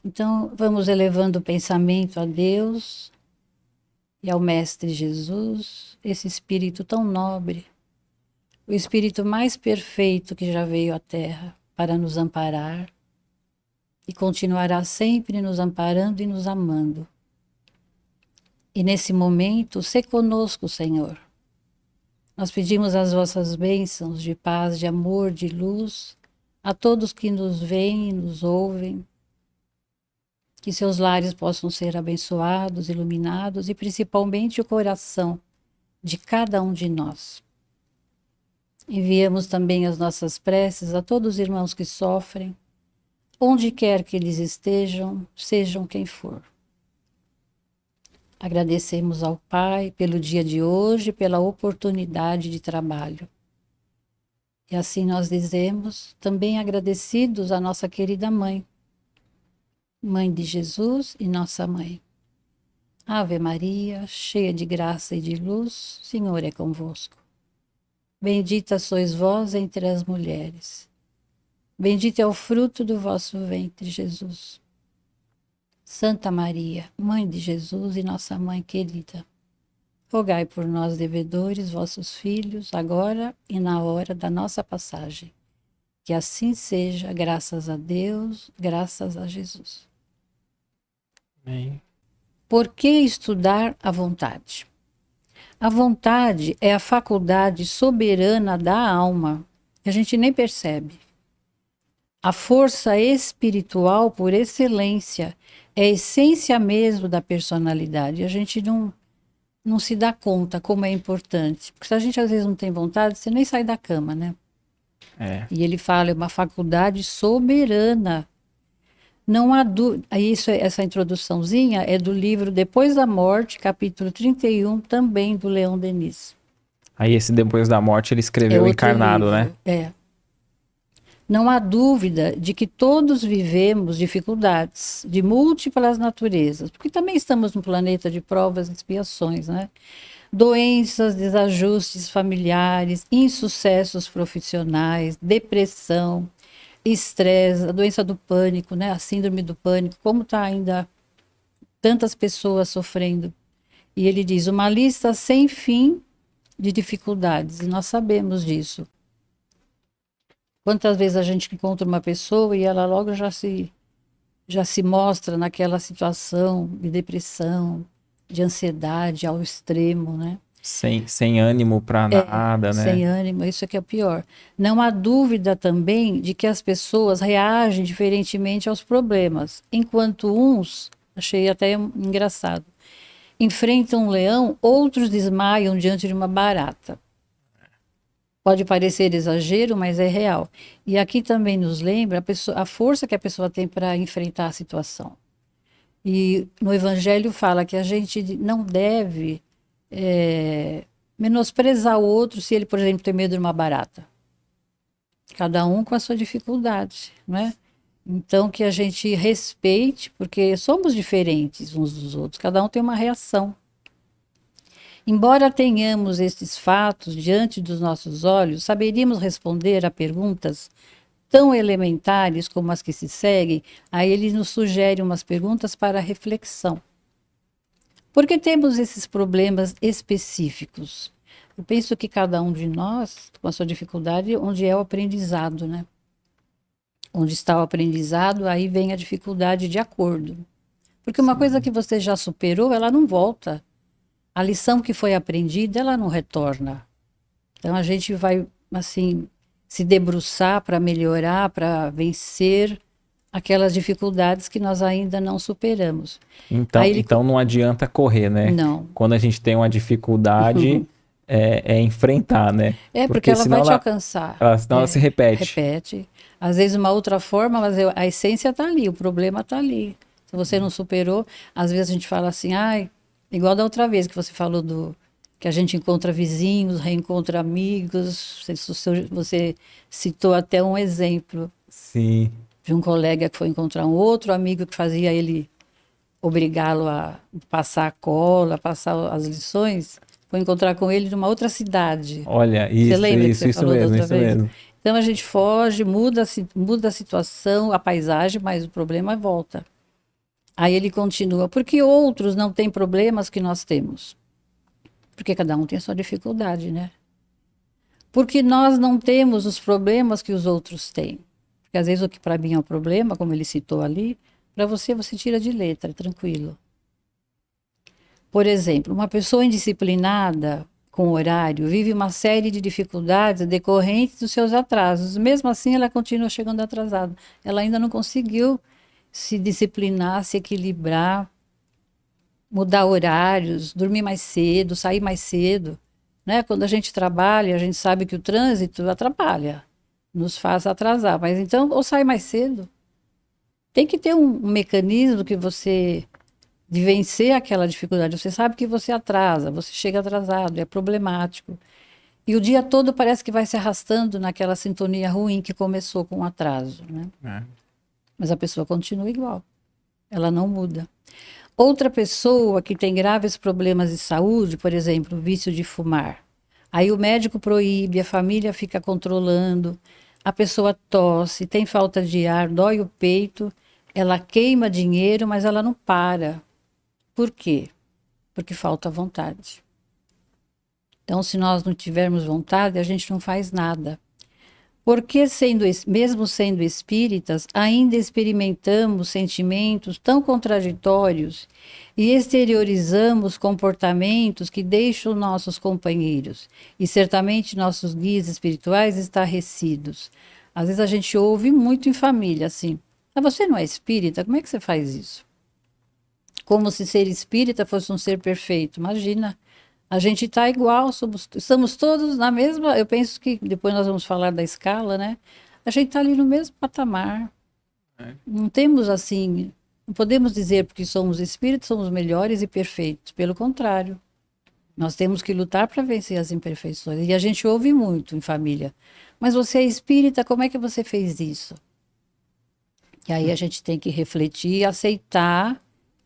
Então, vamos elevando o pensamento a Deus e ao Mestre Jesus, esse espírito tão nobre, o espírito mais perfeito que já veio à Terra para nos amparar e continuará sempre nos amparando e nos amando. E nesse momento, sê conosco, Senhor. Nós pedimos as vossas bênçãos de paz, de amor, de luz a todos que nos veem e nos ouvem, que seus lares possam ser abençoados, iluminados e principalmente o coração de cada um de nós. Enviamos também as nossas preces a todos os irmãos que sofrem, onde quer que eles estejam, sejam quem for. Agradecemos ao Pai pelo dia de hoje, pela oportunidade de trabalho. E assim nós dizemos, também agradecidos à nossa querida Mãe, Mãe de Jesus e nossa Mãe. Ave Maria, cheia de graça e de luz, o Senhor é convosco. Bendita sois vós entre as mulheres. Bendito é o fruto do vosso ventre, Jesus. Santa Maria, Mãe de Jesus e nossa Mãe querida, rogai por nós, devedores, vossos filhos, agora e na hora da nossa passagem. Que assim seja, graças a Deus, graças a Jesus. Amém. Por que estudar a vontade? A vontade é a faculdade soberana da alma. A gente nem percebe. A força espiritual por excelência é a essência mesmo da personalidade. A gente não se dá conta como é importante. Porque se a gente às vezes não tem vontade, você nem sai da cama, né? É. E ele fala, é uma faculdade soberana. Não há dúvida. Essa introduçãozinha é do livro Depois da Morte, capítulo 31, também do Leon Denis. Aí esse Depois da Morte ele É escreveu outro encarnado, livro. né? É. Não há dúvida de que todos vivemos dificuldades de múltiplas naturezas, porque também estamos num planeta de provas e expiações, né? Doenças, desajustes familiares, insucessos profissionais, depressão, estresse, a doença do pânico, né? A síndrome do pânico, como está ainda tantas pessoas sofrendo. E ele diz, uma lista sem fim de dificuldades, e nós sabemos disso. Quantas vezes a gente encontra uma pessoa e ela logo já se mostra naquela situação de depressão, de ansiedade ao extremo, né? Sem ânimo pra nada, né? Sem ânimo, isso é que é o pior. Não há dúvida também de que as pessoas reagem diferentemente aos problemas, enquanto uns, achei até engraçado, enfrentam um leão, outros desmaiam diante de uma barata. Pode parecer exagero, mas é real. E aqui também nos lembra a força que a pessoa tem para enfrentar a situação. E no Evangelho fala que a gente não deve menosprezar o outro se ele, por exemplo, tem medo de uma barata. Cada um com a sua dificuldade, não é? Então, que a gente respeite, porque somos diferentes uns dos outros, cada um tem uma reação. Embora tenhamos estes fatos diante dos nossos olhos, saberíamos responder a perguntas tão elementares como as que se seguem. Aí ele nos sugere umas perguntas para reflexão. Por que temos esses problemas específicos? Eu penso que cada um de nós, com a sua dificuldade, onde é o aprendizado, né? Onde está o aprendizado, aí vem a dificuldade de acordo. Porque uma coisa que você já superou, ela não volta. A lição que foi aprendida, ela não retorna. Então a gente vai, assim, se debruçar para melhorar, para vencer aquelas dificuldades que nós ainda não superamos. Então não adianta correr, né? Não. Quando a gente tem uma dificuldade, é enfrentar, né? Porque ela senão vai te alcançar. senão ela se repete. Repete. Às vezes uma outra forma, mas a essência está ali, o problema está ali. Se você não superou, às vezes a gente fala assim, ai, igual da outra vez que você falou que a gente encontra vizinhos, reencontra amigos. Você citou até um exemplo. Sim. De um colega que foi encontrar um outro amigo que fazia ele obrigá-lo a passar a cola, passar as lições. Foi encontrar com ele numa outra cidade. Olha, Você lembra que você falou da outra isso vez? mesmo. Então a gente foge, muda a situação, a paisagem, mas o problema volta. Aí ele continua, porque outros não têm problemas que nós temos? Porque cada um tem a sua dificuldade, né? Porque nós não temos os problemas que os outros têm. Porque às vezes o que para mim é um problema, como ele citou ali, para você tira de letra, tranquilo. Por exemplo, uma pessoa indisciplinada com horário vive uma série de dificuldades decorrentes dos seus atrasos. Mesmo assim, ela continua chegando atrasada. Ela ainda não conseguiu se disciplinar, se equilibrar, mudar horários, dormir mais cedo, sair mais cedo. Né? Quando a gente trabalha, a gente sabe que o trânsito atrapalha, nos faz atrasar. Mas então, ou sai mais cedo. Tem que ter um mecanismo que você de vencer aquela dificuldade. Você sabe que você atrasa, você chega atrasado, é problemático. E o dia todo parece que vai se arrastando naquela sintonia ruim que começou com o atraso, né? Mas a pessoa continua igual. Ela não muda. Outra pessoa que tem graves problemas de saúde, por exemplo, o vício de fumar. Aí o médico proíbe, a família fica controlando, a pessoa tosse, tem falta de ar, dói o peito, ela queima dinheiro, mas ela não para. Por quê? Porque falta vontade. Então, se nós não tivermos vontade, a gente não faz nada. Porque, mesmo sendo espíritas, ainda experimentamos sentimentos tão contraditórios e exteriorizamos comportamentos que deixam nossos companheiros e certamente nossos guias espirituais estarrecidos. Às vezes a gente ouve muito em família assim: ah, você não é espírita? Como é que você faz isso? Como se ser espírita fosse um ser perfeito. Imagina, a gente está igual, estamos todos na mesma. Eu penso que depois nós vamos falar da escala, né? A gente está ali no mesmo patamar. Não temos assim, não podemos dizer porque somos espíritos, somos melhores e perfeitos. Pelo contrário, nós temos que lutar para vencer as imperfeições. E a gente ouve muito em família. Mas você é espírita, como é que você fez isso? E aí a gente tem que refletir e aceitar.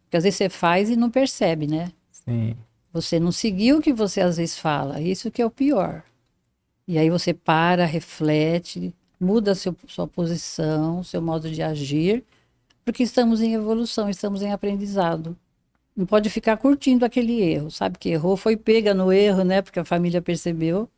Porque às vezes você faz e não percebe, né? Sim. Você não seguiu o que você às vezes fala. Isso que é o pior. E aí você para, reflete, muda sua posição, seu modo de agir, porque estamos em evolução, estamos em aprendizado. Não pode ficar curtindo aquele erro. Sabe que errou, foi pega no erro, né? Porque a família percebeu.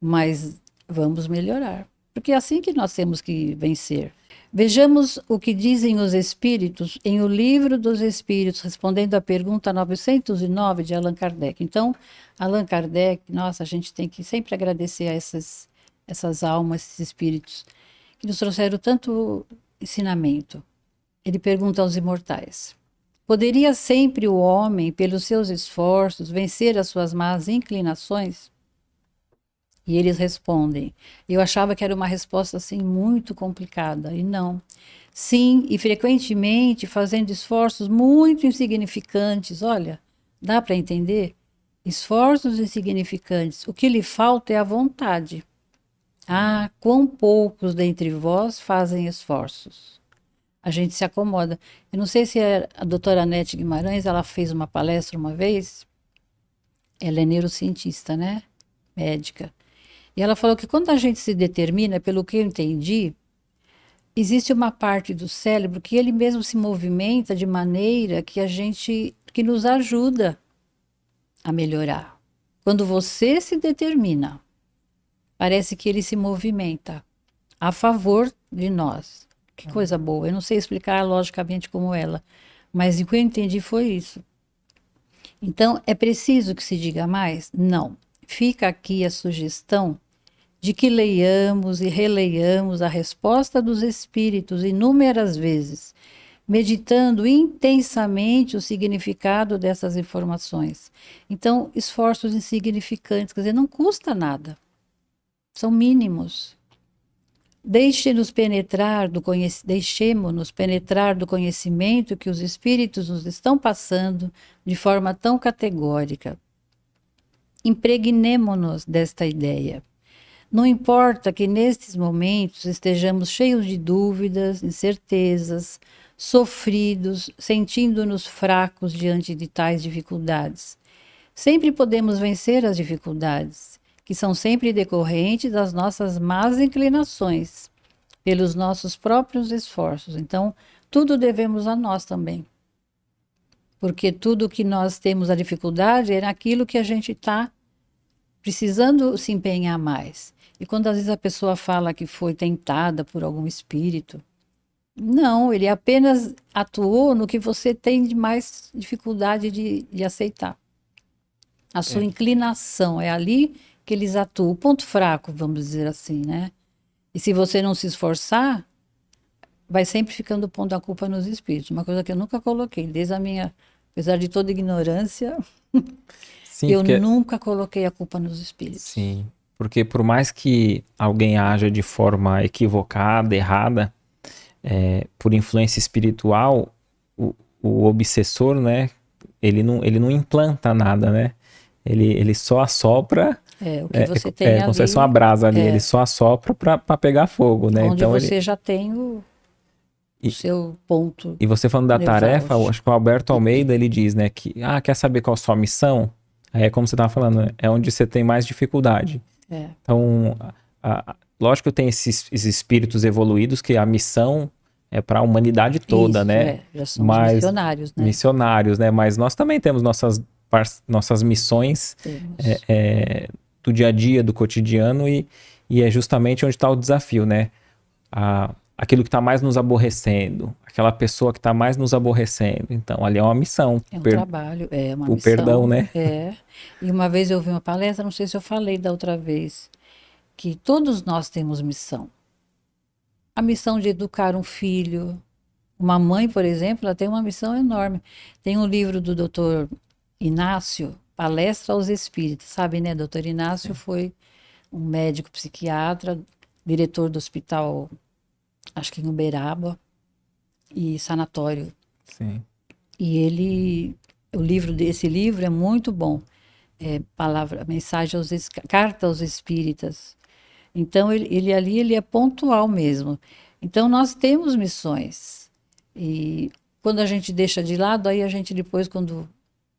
Mas vamos melhorar. Porque é assim que nós temos que vencer. Vejamos o que dizem os Espíritos em O Livro dos Espíritos, respondendo à pergunta 909 de Allan Kardec. Então, Allan Kardec, nossa, a gente tem que sempre agradecer a essas almas, esses espíritos, que nos trouxeram tanto ensinamento. Ele pergunta aos imortais: poderia sempre o homem, pelos seus esforços, vencer as suas más inclinações? E eles respondem. Eu achava que era uma resposta assim muito complicada, e não. Sim, e frequentemente fazendo esforços muito insignificantes. Olha, dá para entender? Esforços insignificantes. O que lhe falta é a vontade. Ah, quão poucos dentre vós fazem esforços. A gente se acomoda. Eu não sei se a doutora Anete Guimarães, ela fez uma palestra uma vez. Ela é neurocientista, né? Médica. E ela falou que quando a gente se determina, pelo que eu entendi, existe uma parte do cérebro que ele mesmo se movimenta de maneira que nos ajuda a melhorar. Quando você se determina, parece que ele se movimenta a favor de nós. Que coisa boa. Eu não sei explicar logicamente como ela, mas o que eu entendi foi isso. Então, é preciso que se diga mais? Não. Fica aqui a sugestão de que leiamos e releiamos a resposta dos Espíritos inúmeras vezes, meditando intensamente o significado dessas informações. Então, esforços insignificantes, quer dizer, não custa nada, são mínimos. Deixemo-nos penetrar do conhecimento que os Espíritos nos estão passando de forma tão categórica. Impregnemo-nos desta ideia. Não importa que nestes momentos estejamos cheios de dúvidas, incertezas, sofridos, sentindo-nos fracos diante de tais dificuldades. Sempre podemos vencer as dificuldades, que são sempre decorrentes das nossas más inclinações, pelos nossos próprios esforços. Então, tudo devemos a nós também. Porque tudo que nós temos a dificuldade é naquilo que a gente está precisando se empenhar mais. E quando às vezes a pessoa fala que foi tentada por algum espírito, não, ele apenas atuou no que você tem de mais dificuldade de aceitar. A sua inclinação é ali que eles atuam. O ponto fraco, vamos dizer assim, né? E se você não se esforçar, vai sempre ficando o ponto da culpa nos espíritos. Uma coisa que eu nunca coloquei, desde a minha, apesar de toda ignorância, Sim, eu porque nunca coloquei a culpa nos espíritos. sim, porque por mais que alguém haja de forma equivocada, errada, por influência espiritual, o obsessor, né, ele não implanta nada, né? Ele só assopra, É, o que você tem como se fosse uma ali, brasa ali, ele só assopra para pegar fogo, né? onde Então ele. você já tem o E, seu ponto e você falando da tarefa, eu acho nevrálgico. que o Alberto Almeida ele diz, né, que quer saber qual a sua missão? Aí é como você estava falando, né, é onde você tem mais dificuldade. É, Então, lógico que tem esses espíritos evoluídos que a missão é para a humanidade toda, isso, né? já são os Mas missionários, né? missionários, né? Mas nós também temos nossas missões Temos. do dia a dia, do cotidiano e é justamente onde está o desafio, né? Aquilo que está mais nos aborrecendo, aquela pessoa que está mais nos aborrecendo. Então, ali é uma missão. É um trabalho, é uma O perdão, missão. né? É. E uma vez eu vi uma palestra, não sei se eu falei da outra vez, que todos nós temos missão. A missão de educar um filho. Uma mãe, por exemplo, ela tem uma missão enorme. Tem um livro do doutor Inácio, Palestra aos Espíritos. Sabe, né? Doutor Inácio foi um médico psiquiatra, diretor do hospital, acho que em Uberaba, e sanatório. Sim. E esse livro é muito bom. É mensagem carta aos espíritas. Então ele ali ele é pontual mesmo. Então nós temos missões. E quando a gente deixa de lado, aí a gente depois quando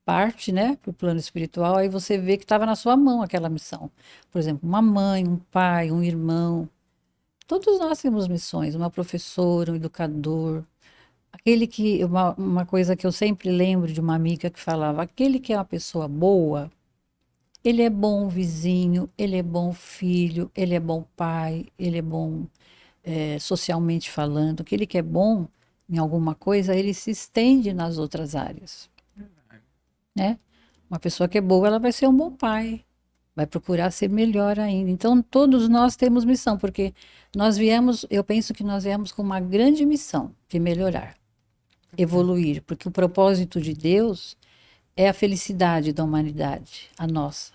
parte, né, para o plano espiritual, aí você vê que estava na sua mão aquela missão. Por exemplo, uma mãe, um pai, um irmão. Todos nós temos missões, uma professora, um educador. Uma coisa que eu sempre lembro de uma amiga que falava, aquele que é uma pessoa boa, ele é bom vizinho, ele é bom filho, ele é bom pai, ele é bom socialmente falando. Aquele que é bom em alguma coisa, ele se estende nas outras áreas, né? Uma pessoa que é boa, ela vai ser um bom pai, vai procurar ser melhor ainda. Então, todos nós temos missão, porque eu penso que nós viemos com uma grande missão de melhorar, evoluir, porque o propósito de Deus é a felicidade da humanidade, a nossa.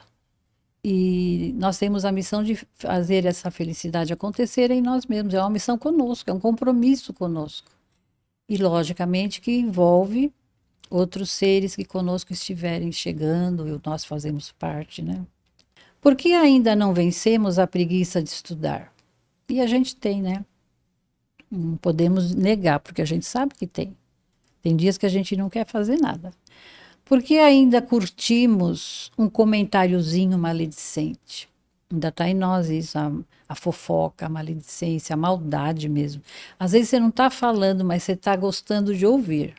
E nós temos a missão de fazer essa felicidade acontecer em nós mesmos. É uma missão conosco, é um compromisso conosco. E, logicamente, que envolve outros seres que conosco estiverem chegando e nós fazemos parte, né? Por que ainda não vencemos a preguiça de estudar? E a gente tem, né? Não podemos negar, porque a gente sabe que tem. Tem dias que a gente não quer fazer nada. Por que ainda curtimos um comentáriozinho maledicente? Ainda está em nós isso, a fofoca, a maledicência, a maldade mesmo. Às vezes você não está falando, mas você está gostando de ouvir.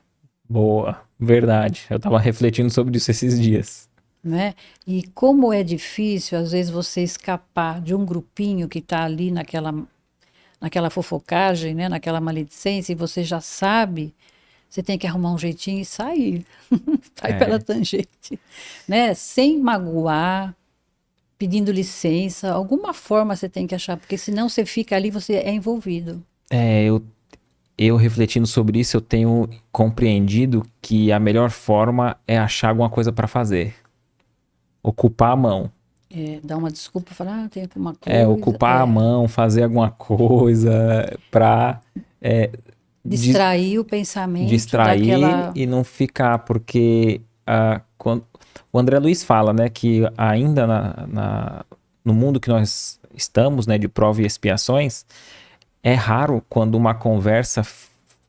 Boa, verdade. Eu tava refletindo sobre isso esses dias. Né? E como é difícil, às vezes, você escapar de um grupinho que está ali naquela fofocagem, né? Naquela maledicência, e você já sabe, você tem que arrumar um jeitinho e sair. Sai pela tangente. Né? Sem magoar, pedindo licença, alguma forma você tem que achar, porque senão você fica ali, você é envolvido. Eu refletindo sobre isso, eu tenho compreendido que a melhor forma é achar alguma coisa para fazer. Ocupar a mão. Dar uma desculpa, falar, tem alguma coisa. Ocupar a mão, fazer alguma coisa para distrair o pensamento distrair daquela... e não ficar, porque quando, o André Luiz fala, né, que ainda no mundo que nós estamos, né, de prova e expiações, é raro quando uma conversa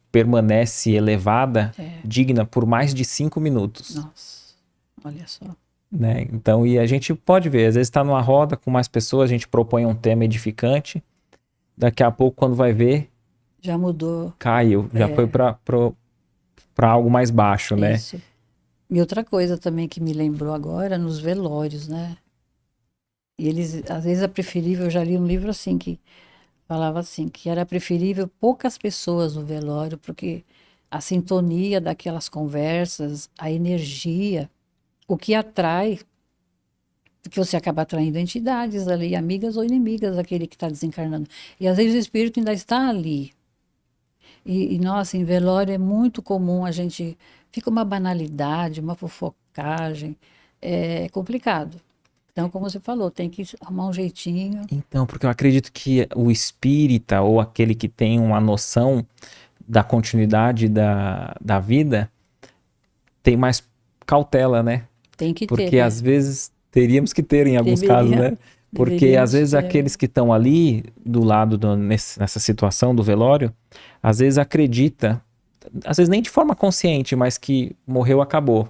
permanece elevada, digna por mais de 5 minutos. Nossa, olha só. Né? Então, e a gente pode ver, às vezes está numa roda com mais pessoas, a gente propõe um tema edificante, daqui a pouco, quando vai ver, já mudou. caiu, já foi para algo mais baixo, né? Isso. E outra coisa também que me lembrou agora, nos velórios, né? E eles, às vezes é preferível, eu já li um livro assim, que falava assim, que era preferível poucas pessoas no velório, porque a sintonia daquelas conversas, a energia, o que atrai, que você acaba atraindo entidades ali, amigas ou inimigas daquele que está desencarnando. E às vezes o espírito ainda está ali. Nossa, em velório é muito comum a gente. Fica uma banalidade, uma fofocagem. É complicado. Então, como você falou, tem que arrumar um jeitinho. Então, porque eu acredito que o espírita ou aquele que tem uma noção da continuidade da vida tem mais cautela, né? Tem que ter, Porque né? às vezes teríamos que ter em alguns casos, Deveria, né? Porque às deveríamos vezes ter. aqueles que estão ali do lado nessa situação do velório, às vezes acredita, às vezes nem de forma consciente, mas que morreu, acabou.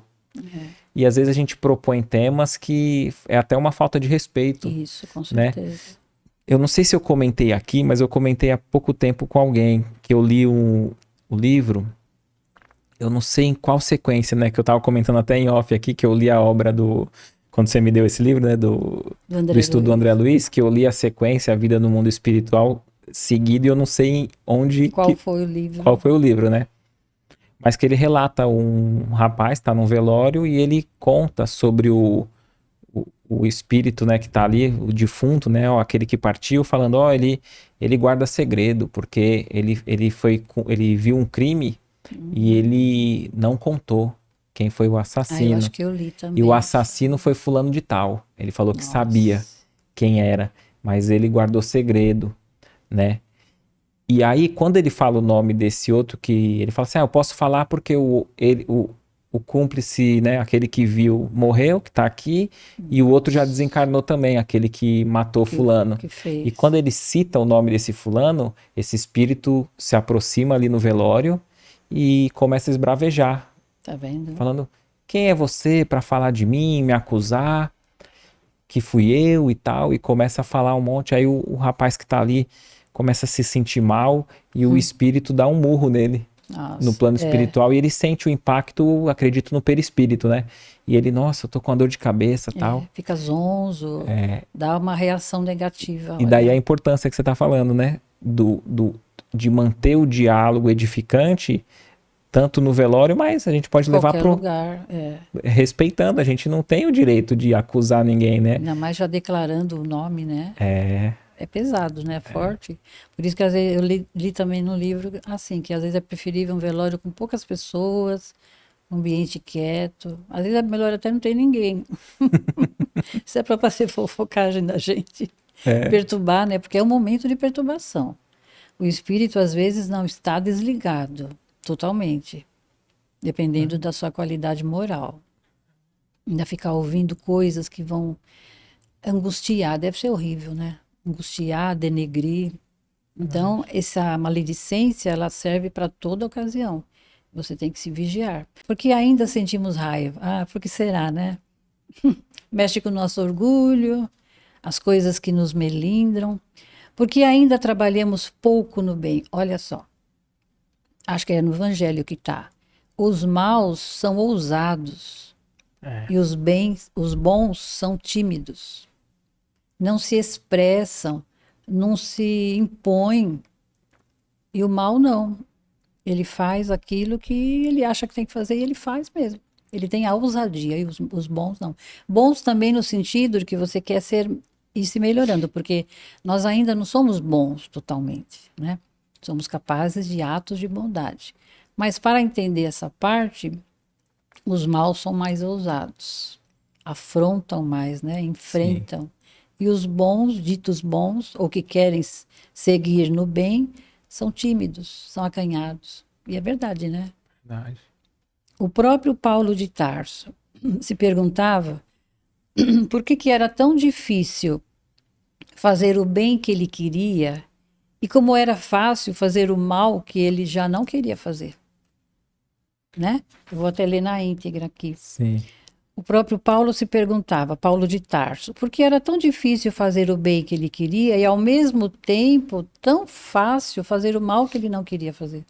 E às vezes a gente propõe temas que é até uma falta de respeito, Isso, com né? certeza. Eu não sei se eu comentei aqui, mas eu comentei há pouco tempo com alguém que eu li o livro. Eu não sei em qual sequência, né? Que eu tava comentando até em off aqui, que eu li a obra do. Quando você me deu esse livro, né? Do Do André estudo do Luiz. André Luiz, que eu li a sequência, A Vida no Mundo Espiritual, seguido, e eu não sei onde. Qual foi o Qual livro? foi o livro, né? Mas que ele relata um rapaz, tá num velório, e ele conta sobre o espírito, né, que tá ali, o defunto, né, ó, aquele que partiu, falando, ó, ele guarda segredo, porque ele viu um crime e ele não contou quem foi o Ah, eu assassino. acho que eu li E o também. assassino foi fulano de tal. Ele falou que sabia Nossa. quem era, mas ele guardou segredo, né? E aí, quando ele fala o nome desse outro, que ele fala assim, eu posso falar porque o cúmplice, né, aquele que viu, morreu, que tá aqui, e o outro já Nossa. desencarnou também, aquele que matou fulano. Que E quando fez. ele cita o nome desse fulano, esse espírito se aproxima ali no velório e começa a esbravejar, Tá vendo? falando, quem é você para falar de mim, me acusar, que fui eu e tal, e começa a falar um monte, aí o rapaz que tá ali começa a se sentir mal e o espírito dá um murro nele no Nossa. plano É. espiritual e ele sente o impacto, acredito, no perispírito, né? E ele, nossa, eu tô com uma dor de cabeça, tal. Fica zonzo, dá uma reação negativa, E daí a olha. importância que você tá falando, né? De manter o diálogo edificante, tanto no velório, mas a gente Em pode levar qualquer pro lugar, respeitando, a gente não tem o direito de acusar ninguém, né? ainda mais já declarando o nome, né? É, É pesado, né? É forte. Por isso que às vezes eu li também no livro assim, que às vezes é preferível um velório com poucas pessoas, um ambiente quieto. Às vezes é melhor até não ter ninguém. Isso é para fazer fofocagem da gente. Perturbar, né? Porque é um momento de perturbação. O espírito às vezes não está desligado totalmente, dependendo da sua qualidade moral. Ainda ficar ouvindo coisas que vão angustiar, deve ser horrível, né? Angustiar, denegrir. Então, essa maledicência, ela serve para toda ocasião. Você tem que se vigiar. Porque ainda sentimos raiva. Ah, por que será, né? Mexe com o nosso orgulho, as coisas que nos melindram. Porque ainda trabalhamos pouco no bem. Olha só, acho que é no Evangelho que está. Os maus são ousados e os bons são tímidos. Não se expressam, não se impõem. E o mal não. Ele faz aquilo que ele acha que tem que fazer e ele faz mesmo. Ele tem a ousadia e os bons não. Bons também no sentido de que você quer ser e se melhorando, porque nós ainda não somos bons totalmente, né? Somos capazes de atos de bondade. Mas para entender essa parte, os maus são mais ousados, afrontam mais, né? sim, Enfrentam. E os bons, ditos bons, ou que querem seguir no bem, são tímidos, são acanhados. E é verdade, né? verdade. O próprio Paulo de Tarso se perguntava por que era tão difícil fazer o bem que ele queria e como era fácil fazer o mal que ele já não queria fazer, né? Eu vou até ler na íntegra aqui. Sim. O próprio Paulo se perguntava, Paulo de Tarso, por que era tão difícil fazer o bem que ele queria e, ao mesmo tempo, tão fácil fazer o mal que ele não queria fazer.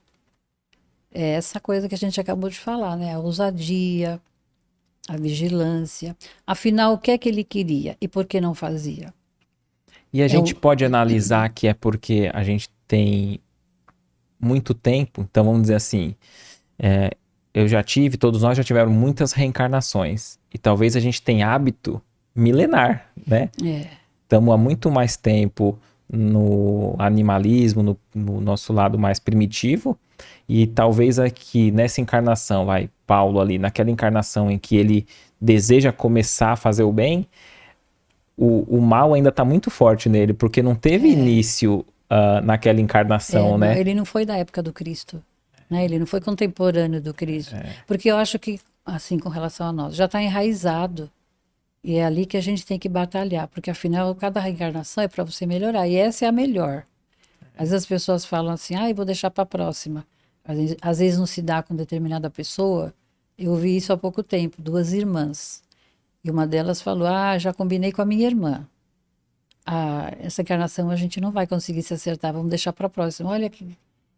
É essa coisa que a gente acabou de falar, né? A ousadia, a vigilância. Afinal, o que é que ele queria e por que não fazia? E a É gente o, pode analisar que é porque a gente tem muito tempo, então vamos dizer assim, eu já tive, todos nós já tiveram muitas reencarnações. E talvez a gente tenha hábito milenar, né? é, Estamos há muito mais tempo no animalismo, no nosso lado mais primitivo, e talvez aqui nessa encarnação, vai, Paulo ali, naquela encarnação em que ele deseja começar a fazer o bem, o mal ainda está muito forte nele, porque não teve início naquela encarnação, não, né? ele não foi da época do Cristo, né? Ele não foi contemporâneo do Cristo. Porque eu acho que, assim, com relação a nós, já está enraizado. E é ali que a gente tem que batalhar, porque afinal, cada reencarnação é para você melhorar, e essa é a melhor. Às vezes as pessoas falam assim, ah, eu vou deixar para a próxima. Às vezes não se dá com determinada pessoa. Eu ouvi isso há pouco tempo, duas irmãs. E uma delas falou, ah, já combinei com a minha irmã. Ah, essa encarnação a gente não vai conseguir se acertar, vamos deixar para a próxima. Olha que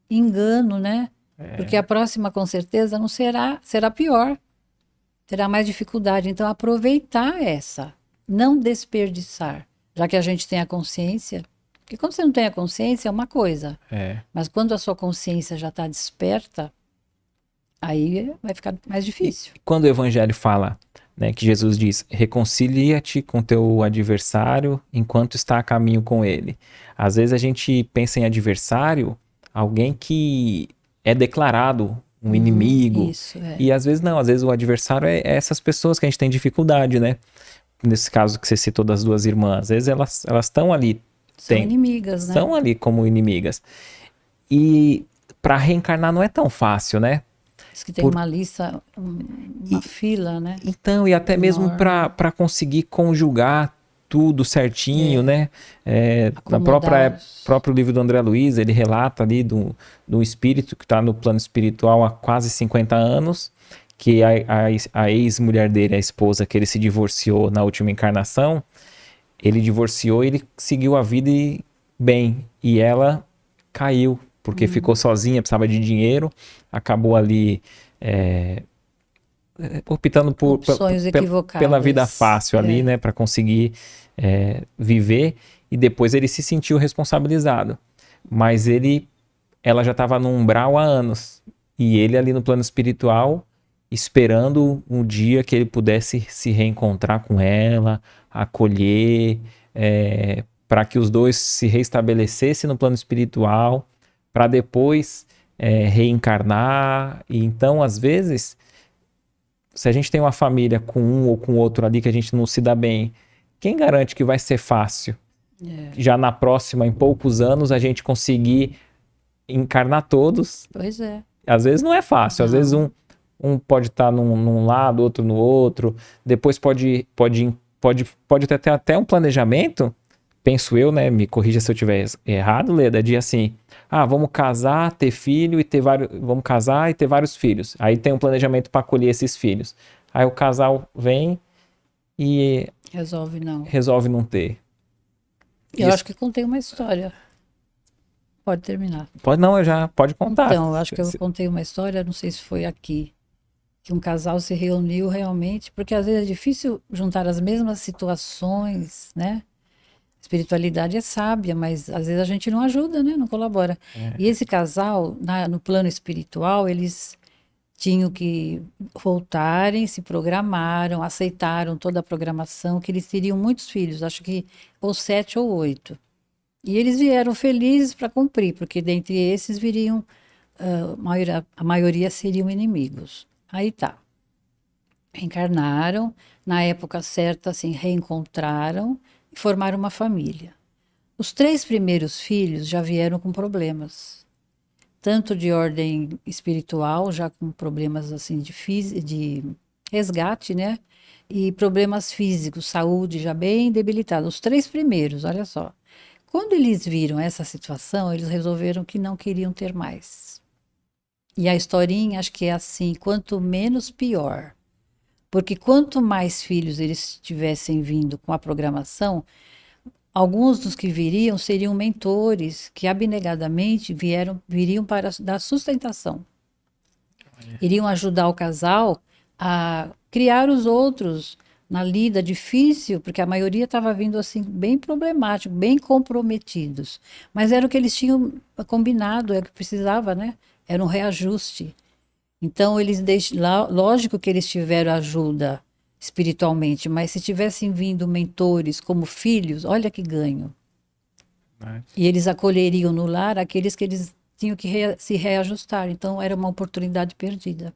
engano, né? Porque a próxima, com certeza, não será, será pior, terá mais dificuldade. Então, aproveitar essa, não desperdiçar, já que a gente tem a consciência. Porque quando você não tem a consciência, é uma coisa, É. mas quando a sua consciência já está desperta, aí vai ficar mais difícil. Quando o evangelho fala, né, que Jesus diz, reconcilia-te com teu adversário enquanto está a caminho com ele. Às vezes a gente pensa em adversário, alguém que é declarado um inimigo. Isso, é. E às vezes não, às vezes o adversário é essas pessoas que a gente tem dificuldade, né? Nesse caso que você citou das duas irmãs, às vezes elas estão ali, São inimigas, né? são ali como inimigas. E para reencarnar não é tão fácil, né? Diz que tem Por- uma lista, uma fila, né? Então, e até mesmo Enorme. para conseguir conjugar tudo certinho, né? Na Acomodar. próprio livro do André Luiz, ele relata ali do espírito que está no plano espiritual há quase 50 anos, que a ex-mulher dele, a esposa que ele se divorciou na última encarnação, ele divorciou e ele seguiu a vida bem. E ela caiu, porque ficou sozinha, precisava de dinheiro, acabou ali optando Opções equivocadas. pela vida fácil ali, né, para conseguir viver, e depois ele se sentiu responsabilizado. Mas ela já estava no umbral há anos, e ele ali no plano espiritual, esperando um dia que ele pudesse se reencontrar com ela, acolher, para que os dois se restabelecessem no plano espiritual, para depois reencarnar. E então, às vezes, se a gente tem uma família com um ou com outro ali que a gente não se dá bem, quem garante que vai ser fácil? Já na próxima, em poucos anos, a gente conseguir encarnar todos. Pois é. Às vezes não é fácil, às vezes um pode estar num lado, outro no outro, depois pode ter até um planejamento, penso eu, né? Me corrija se eu estiver errado, Leda, de assim, vamos casar, ter filho e ter vários, vamos casar e ter vários filhos. Aí tem um planejamento para acolher esses filhos. Aí o casal vem e resolve não ter. Eu acho que contei uma história. Pode terminar. Pode contar. Então, eu acho que eu contei uma história, não sei se foi aqui, que um casal se reuniu realmente, porque às vezes é difícil juntar as mesmas situações, né? Espiritualidade é sábia, mas às vezes a gente não ajuda, né? Não colabora. E esse casal, no plano espiritual, eles tinham que voltarem, se programaram, aceitaram toda a programação, que eles teriam muitos filhos, acho que ou 7 ou 8. E eles vieram felizes para cumprir, porque dentre esses viriam, a maioria seriam inimigos. Aí tá. Reencarnaram, na época certa, assim, reencontraram e formaram uma família. Os 3 primeiros filhos já vieram com problemas, tanto de ordem espiritual, já com problemas assim de resgate, né? E problemas físicos, saúde já bem debilitada. Os 3 primeiros, olha só. Quando eles viram essa situação, eles resolveram que não queriam ter mais. E a historinha, acho que é assim, quanto menos pior. Porque quanto mais filhos eles tivessem vindo com a programação, alguns dos que viriam seriam mentores que abnegadamente viriam para dar sustentação. Iriam ajudar o casal a criar os outros na lida difícil, porque a maioria estava vindo assim bem problemático, bem comprometidos. Mas era o que eles tinham combinado, é o que precisava, né? Era um reajuste. Então eles lógico que eles tiveram ajuda espiritualmente, mas se tivessem vindo mentores como filhos, olha que ganho. Né? E eles acolheriam no lar aqueles que eles tinham que se reajustar. Então era uma oportunidade perdida.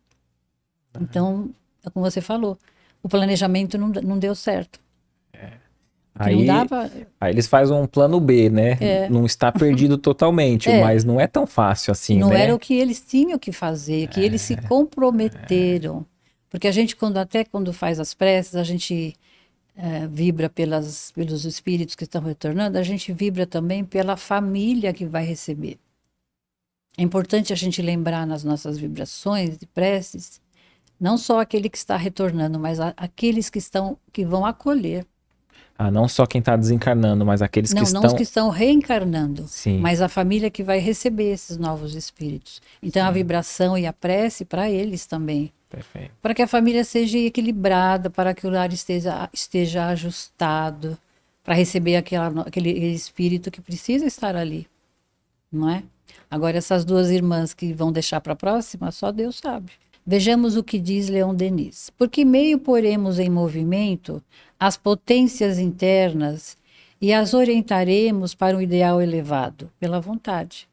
Então, é como você falou, o planejamento não deu certo. Porque não Aí, dava. aí eles fazem um plano B, né? É, Não está perdido totalmente, é, mas não é tão fácil assim, não era né? o que eles tinham que fazer, que eles se comprometeram. Porque a gente, até quando faz as preces, a gente vibra pelos espíritos que estão retornando, a gente vibra também pela família que vai receber. É importante a gente lembrar nas nossas vibrações de preces, não só aquele que está retornando, mas aqueles que vão acolher. Ah, não só quem está desencarnando, mas aqueles que Não os que estão. estão reencarnando, Sim, mas a família que vai receber esses novos espíritos. Então a sim, vibração e a prece para eles também. perfeito. Para que a família seja equilibrada, para que o lar esteja ajustado, para receber aquele espírito que precisa estar ali, não é? Agora, essas duas irmãs que vão deixar para a próxima, só Deus sabe. Vejamos o que diz Leon Denis. Por que meio poremos em movimento as potências internas e as orientaremos para um ideal elevado? Pela vontade.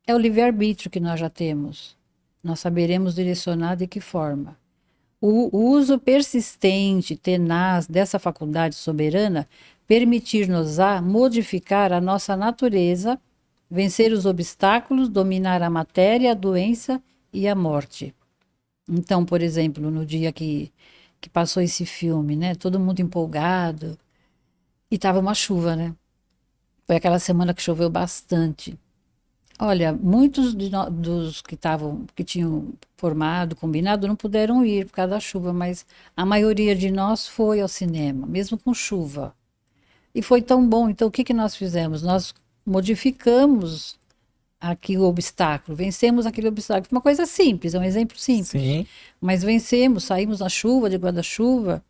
É o livre-arbítrio que nós já temos. Nós saberemos direcionar de que forma. O uso persistente, tenaz dessa faculdade soberana permitir-nos-á modificar a nossa natureza, vencer os obstáculos, dominar a matéria, a doença e a morte. Então, por exemplo, no dia que passou esse filme, né? Todo mundo empolgado e tava uma chuva, né? Foi aquela semana que choveu bastante. Olha, muitos dos que tinham formado, combinado, não puderam ir por causa da chuva, mas a maioria de nós foi ao cinema, mesmo com chuva. E foi tão bom. Então, o que nós fizemos? Nós modificamos aqui o obstáculo, vencemos aquele obstáculo. Uma coisa simples, é um exemplo simples. Sim. Mas vencemos, saímos na chuva, de guarda-chuva,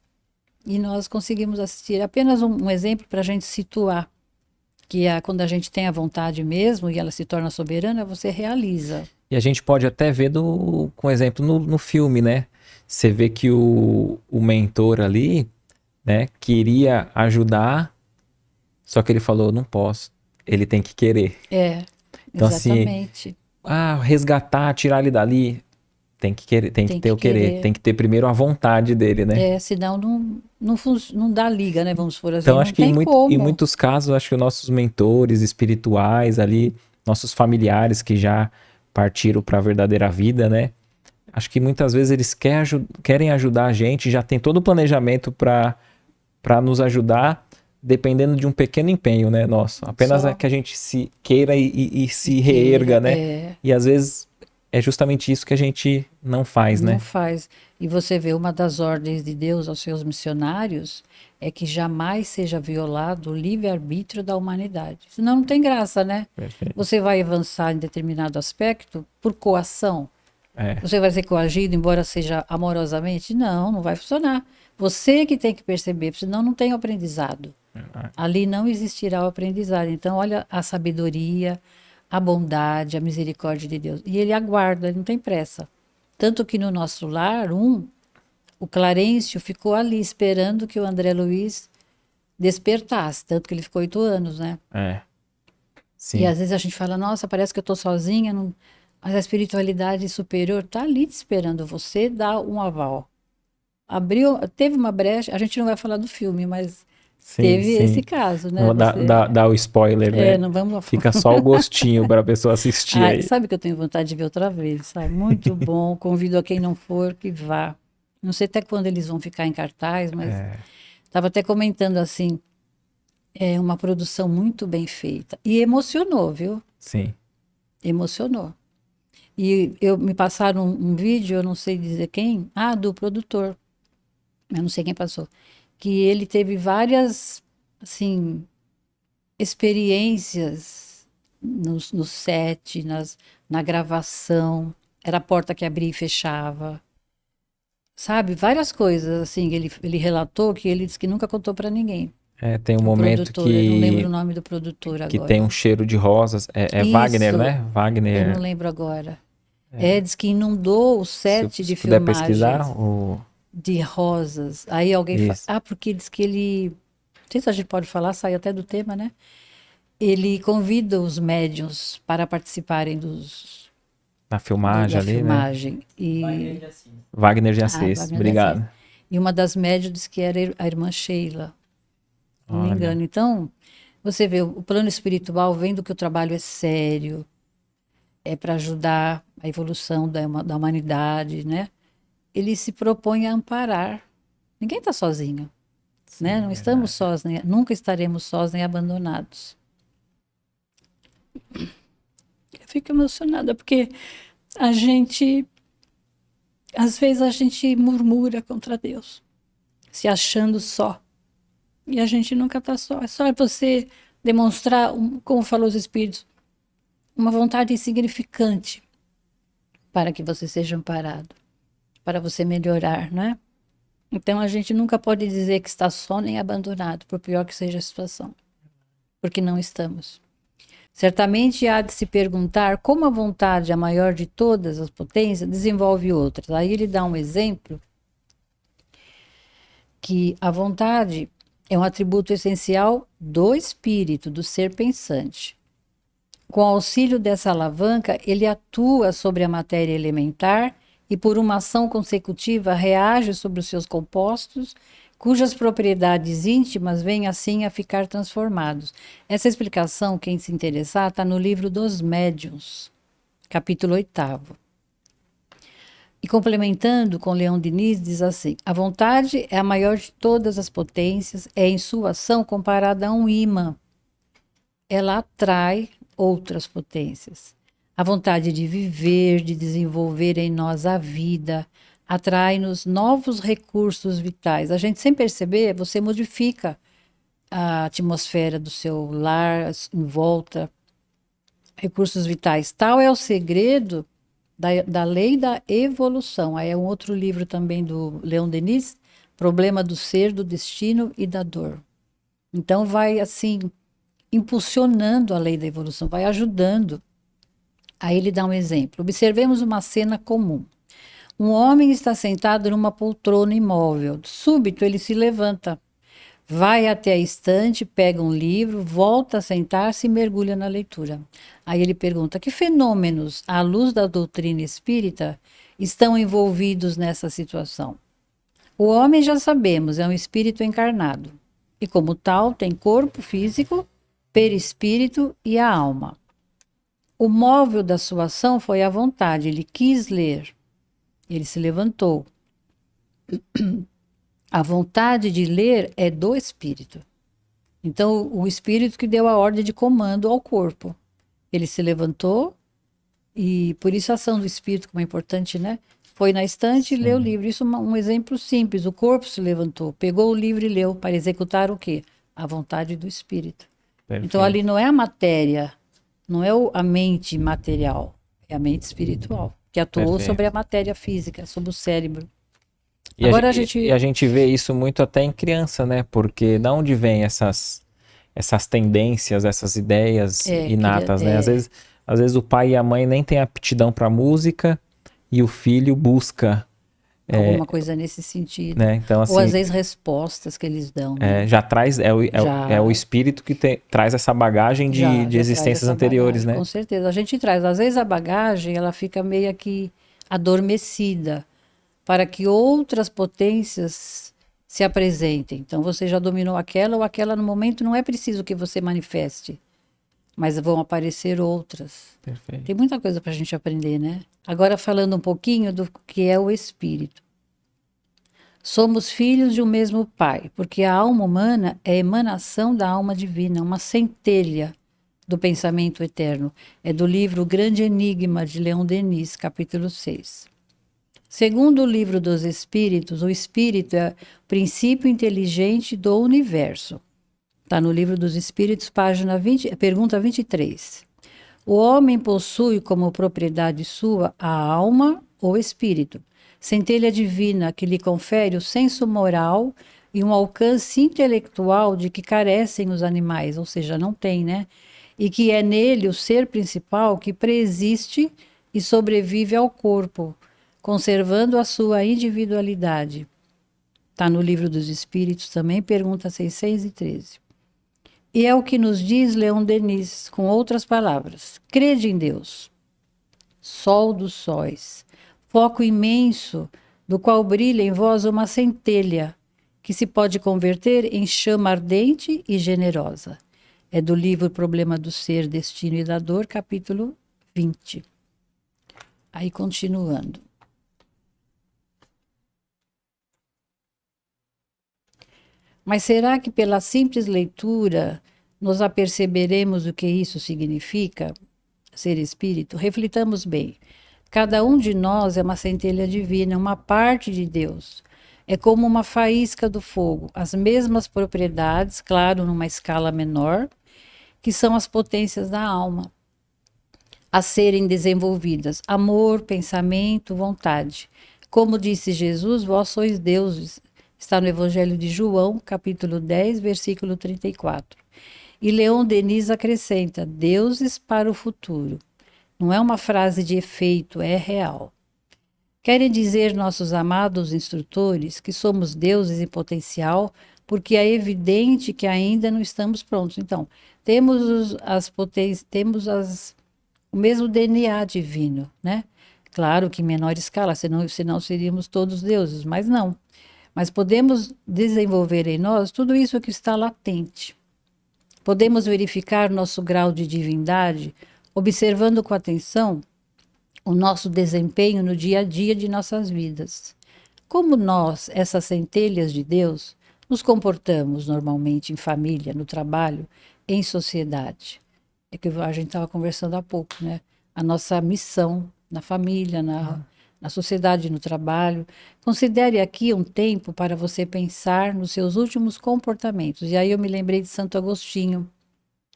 e nós conseguimos assistir. Apenas um exemplo para a gente situar que quando a gente tem a vontade mesmo e ela se torna soberana, você realiza. E a gente pode até ver com exemplo no filme, né? Você vê que o mentor ali, né, queria ajudar, só que ele falou, não posso. Ele tem que querer. É, Então, assim, exatamente. resgatar, tirar ele dali, tem que querer, tem que Tem ter que o querer, querer. tem que ter primeiro a vontade dele, né? Senão não dá liga, né? Vamos por assim, Então, não acho que tem em como. muitos casos, acho que os nossos mentores espirituais ali, nossos familiares que já partiram para a verdadeira vida, né? Acho que muitas vezes eles querem ajudar a gente, já tem todo o planejamento para nos ajudar, dependendo de um pequeno empenho, né, nosso. Apenas é Só que a gente se queira e se queira, reerga, né? E às vezes é justamente isso que a gente não faz, não né? faz. E você vê, uma das ordens de Deus aos seus missionários é que jamais seja violado o livre-arbítrio da humanidade. Senão não tem graça, né? Perfeito. Você vai avançar em determinado aspecto por coação. É, Você vai ser coagido, embora seja amorosamente? Não, não vai funcionar. Você que tem que perceber, senão não tem aprendizado. Ali não existirá o aprendizado. Então, olha a sabedoria, a bondade, a misericórdia de Deus. E ele aguarda, ele não tem pressa. Tanto que no nosso lar, o Clarencio ficou ali esperando que o André Luiz despertasse. Tanto que ele ficou 8 anos, né? é, E sim. às vezes a gente fala, nossa, parece que eu estou sozinha, mas a espiritualidade superior está ali te esperando você dar um aval. Teve uma brecha, a gente não vai falar do filme, mas Sim, teve esse sim. caso, Não né? vou dar o spoiler, né? Não vamos. Fica só o gostinho para a pessoa assistir Ah, aí. sabe que eu tenho vontade de ver outra vez, sabe? Muito bom. Convido a quem não for que vá. Não sei até quando eles vão ficar em cartaz, mas estava até comentando assim, é uma produção muito bem feita e emocionou, viu? Sim. Emocionou. E me passaram um vídeo, eu não sei dizer quem, do produtor, eu não sei quem passou, que ele teve várias, assim, experiências no set, na gravação, era a porta que abria e fechava. sabe? Várias coisas, assim, ele relatou que ele disse que nunca contou para ninguém. Tem um O momento produtor, eu não lembro o nome do produtor que tem agora. um cheiro de rosas. É Wagner, Isso, né? eu não Wagner, lembro agora. Diz que inundou o set de se puder pesquisar, filmagens de rosas. Aí alguém fala, isso, porque diz que ele, não sei se a gente pode falar, sai até do tema, né? Ele convida os médiuns para participarem na filmagem da ali, né? filmagem. E, Wagner de Assis, Wagner de Assis. obrigado. E uma das médiuns disse que era a irmã Sheila, se não me Olha, engano. Então, você vê, o plano espiritual, vendo que o trabalho é sério, é para ajudar a evolução da humanidade, né? Ele se propõe a amparar. Ninguém está sozinho, né? Não estamos sós, nunca estaremos sós nem abandonados. Eu fico emocionada porque a gente, às vezes a gente murmura contra Deus, se achando só. E a gente nunca está só. É só você demonstrar, como falou os Espíritos, uma vontade insignificante para que você seja amparado, para você melhorar, né? Então a gente nunca pode dizer que está só nem abandonado, por pior que seja a situação, porque não estamos. Certamente há de se perguntar como a vontade, a maior de todas as potências, desenvolve outras. Aí ele dá um exemplo que a vontade é um atributo essencial do espírito, do ser pensante. Com auxílio dessa alavanca, ele atua sobre a matéria elementar e, por uma ação consecutiva, reage sobre os seus compostos, cujas propriedades íntimas vêm assim a ficar transformados. Essa explicação, quem se interessar, está no livro dos Médiuns, capítulo 8º. E complementando com Leão Denis, diz assim: a vontade é a maior de todas as potências, é em sua ação comparada a um ímã. Ela atrai outras potências. A vontade de viver, de desenvolver em nós a vida, atrai-nos novos recursos vitais. A gente, sem perceber, você modifica a atmosfera do seu lar, em volta, recursos vitais. Tal é o segredo da lei da evolução. Aí é um outro livro também do Leon Denis, Problema do Ser, do Destino e da Dor. Então vai assim impulsionando a lei da evolução, vai ajudando. Aí ele dá um exemplo. Observemos uma cena comum. Um homem está sentado numa poltrona imóvel. Súbito ele se levanta, vai até a estante, pega um livro, volta a sentar-se e mergulha na leitura. Aí ele pergunta: que fenômenos, à luz da doutrina espírita, estão envolvidos nessa situação? O homem, já sabemos, é um espírito encarnado. E, como tal, tem corpo físico, perispírito e a alma. O móvel da sua ação foi a vontade. Ele quis ler. Ele se levantou. A vontade de ler é do espírito. Então, o espírito que deu a ordem de comando ao corpo. Ele se levantou e, por isso, a ação do espírito, como é importante, né? Foi na estante e leu o livro. Isso é um exemplo simples. O corpo se levantou, pegou o livro e leu para executar o quê? A vontade do espírito. perfeito. Então, ali não é a matéria, não é a mente material, é a mente espiritual, que atuou Perfeito. sobre a matéria física, sobre o cérebro. E Agora a gente vê isso muito até em criança, né? Porque da onde vem essas tendências, essas ideias inatas, né? Às vezes o pai e a mãe nem têm aptidão para música e o filho busca, alguma coisa nesse sentido. né? Então, assim, ou às vezes respostas que eles dão. Né? já traz, é o espírito que traz essa bagagem de existências anteriores, bagagem, né? Com certeza. A gente traz. Às vezes a bagagem ela fica meio que adormecida para que outras potências se apresentem. Então você já dominou aquela ou aquela no momento, não é preciso que você manifeste, mas vão aparecer outras. Perfeito. Tem muita coisa para a gente aprender, né? Agora falando um pouquinho do que é o espírito. Somos filhos de um mesmo Pai, porque a alma humana é emanação da alma divina, uma centelha do pensamento eterno. É do livro O Grande Enigma, de Leon Denis, capítulo 6. Segundo o livro dos Espíritos, o Espírito é o princípio inteligente do universo. Está no livro dos Espíritos, pergunta 23. O homem possui como propriedade sua a alma ou espírito. centelha divina que lhe confere o senso moral e um alcance intelectual de que carecem os animais, ou seja, não tem, né? E que é nele o ser principal que preexiste e sobrevive ao corpo, conservando a sua individualidade. Está no Livro dos Espíritos também, pergunta 613. E é o que nos diz Leon Denis, com outras palavras. Crede em Deus, sol dos sóis, foco imenso do qual brilha em vós uma centelha, que se pode converter em chama ardente e generosa. É do livro Problema do Ser, Destino e da Dor, capítulo 20. Aí, continuando. Mas será que pela simples leitura nos aperceberemos o que isso significa, ser espírito? Reflitamos bem. Cada um de nós é uma centelha divina, uma parte de Deus. É como uma faísca do fogo, as mesmas propriedades, claro, numa escala menor, que são as potências da alma, a serem desenvolvidas: amor, pensamento, vontade. Como disse Jesus, vós sois deuses. Está no Evangelho de João, capítulo 10, versículo 34. E Leon Denis acrescenta: deuses para o futuro. Não é uma frase de efeito, é real. Querem dizer nossos amados instrutores que somos deuses em potencial, porque é evidente que ainda não estamos prontos. Então, temos o mesmo DNA divino, né? Claro que em menor escala, senão seríamos todos deuses, mas não. Mas podemos desenvolver em nós tudo isso que está latente. Podemos verificar nosso grau de divindade observando com atenção o nosso desempenho no dia a dia de nossas vidas. Como nós, essas centelhas de Deus, nos comportamos normalmente em família, no trabalho, em sociedade. É que a gente estava conversando há pouco, né? A nossa missão na família, na sociedade, no trabalho. Considere aqui um tempo para você pensar nos seus últimos comportamentos. E aí eu me lembrei de Santo Agostinho,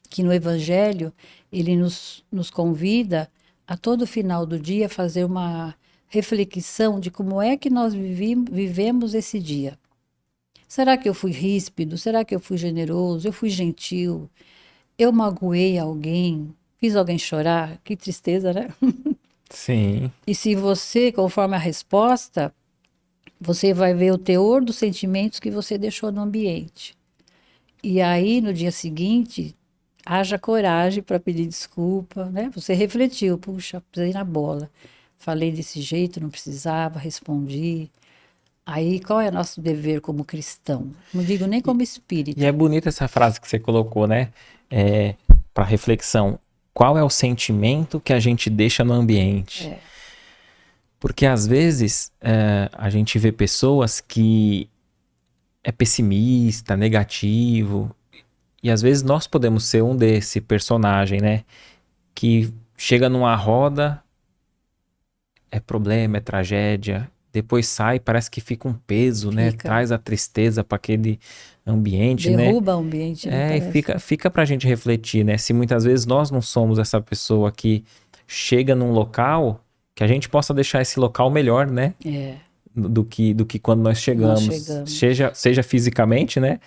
que no Evangelho ele nos convida a todo final do dia fazer uma reflexão de como é que nós vivemos esse dia. Será que eu fui ríspido? Será que eu fui generoso? Eu fui gentil? Eu magoei alguém? Fiz alguém chorar? Que tristeza, né? Sim. E se você, conforme a resposta, você vai ver o teor dos sentimentos que você deixou no ambiente. E aí, no dia seguinte, haja coragem para pedir desculpa, né? Você refletiu, puxa, pisei na bola. Falei desse jeito, não precisava, respondi. Aí, qual é o nosso dever como cristão? Não digo nem como espírito. E é bonita essa frase que você colocou, né? Para reflexão. Qual é o sentimento que a gente deixa no ambiente? Porque às vezes a gente vê pessoas que é pessimista, negativo, e às vezes nós podemos ser um desse personagem, né? Que chega numa roda, é problema, é tragédia, depois sai, parece que fica um peso, né? Traz a tristeza para aquele ambiente, né? Derruba o ambiente, né? E fica pra gente refletir, né? Se muitas vezes nós não somos essa pessoa que chega num local, que a gente possa deixar esse local melhor, né? Do que quando nós chegamos. Seja fisicamente, né?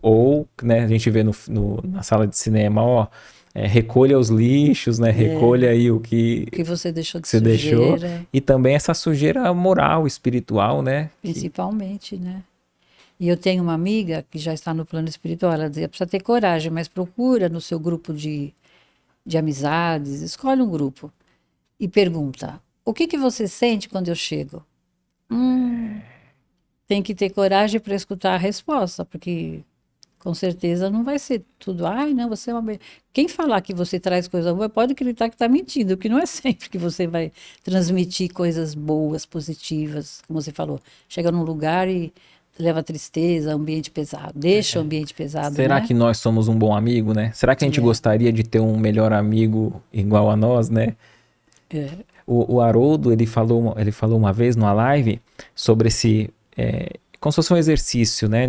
Ou, né, a gente vê na sala de cinema, ó, recolha os lixos, né? Recolha aí o que você deixou de sujeira. Deixou. E também essa sujeira moral, espiritual, né? Principalmente, né? E eu tenho uma amiga que já está no plano espiritual, ela dizia, precisa ter coragem, mas procura no seu grupo de amizades, escolhe um grupo e pergunta, o que você sente quando eu chego? Tem que ter coragem para escutar a resposta, porque com certeza não vai ser tudo, ai não, você é uma... Quem falar que você traz coisa boa, pode acreditar que está mentindo, porque não é sempre que você vai transmitir coisas boas, positivas, como você falou, chega num lugar e leva tristeza, ambiente pesado, deixa o ambiente pesado. Será né? que nós somos um bom amigo, né? Será que a gente gostaria de ter um melhor amigo igual a nós, né? O Haroldo, ele falou uma vez numa live sobre esse, como se fosse um exercício, né?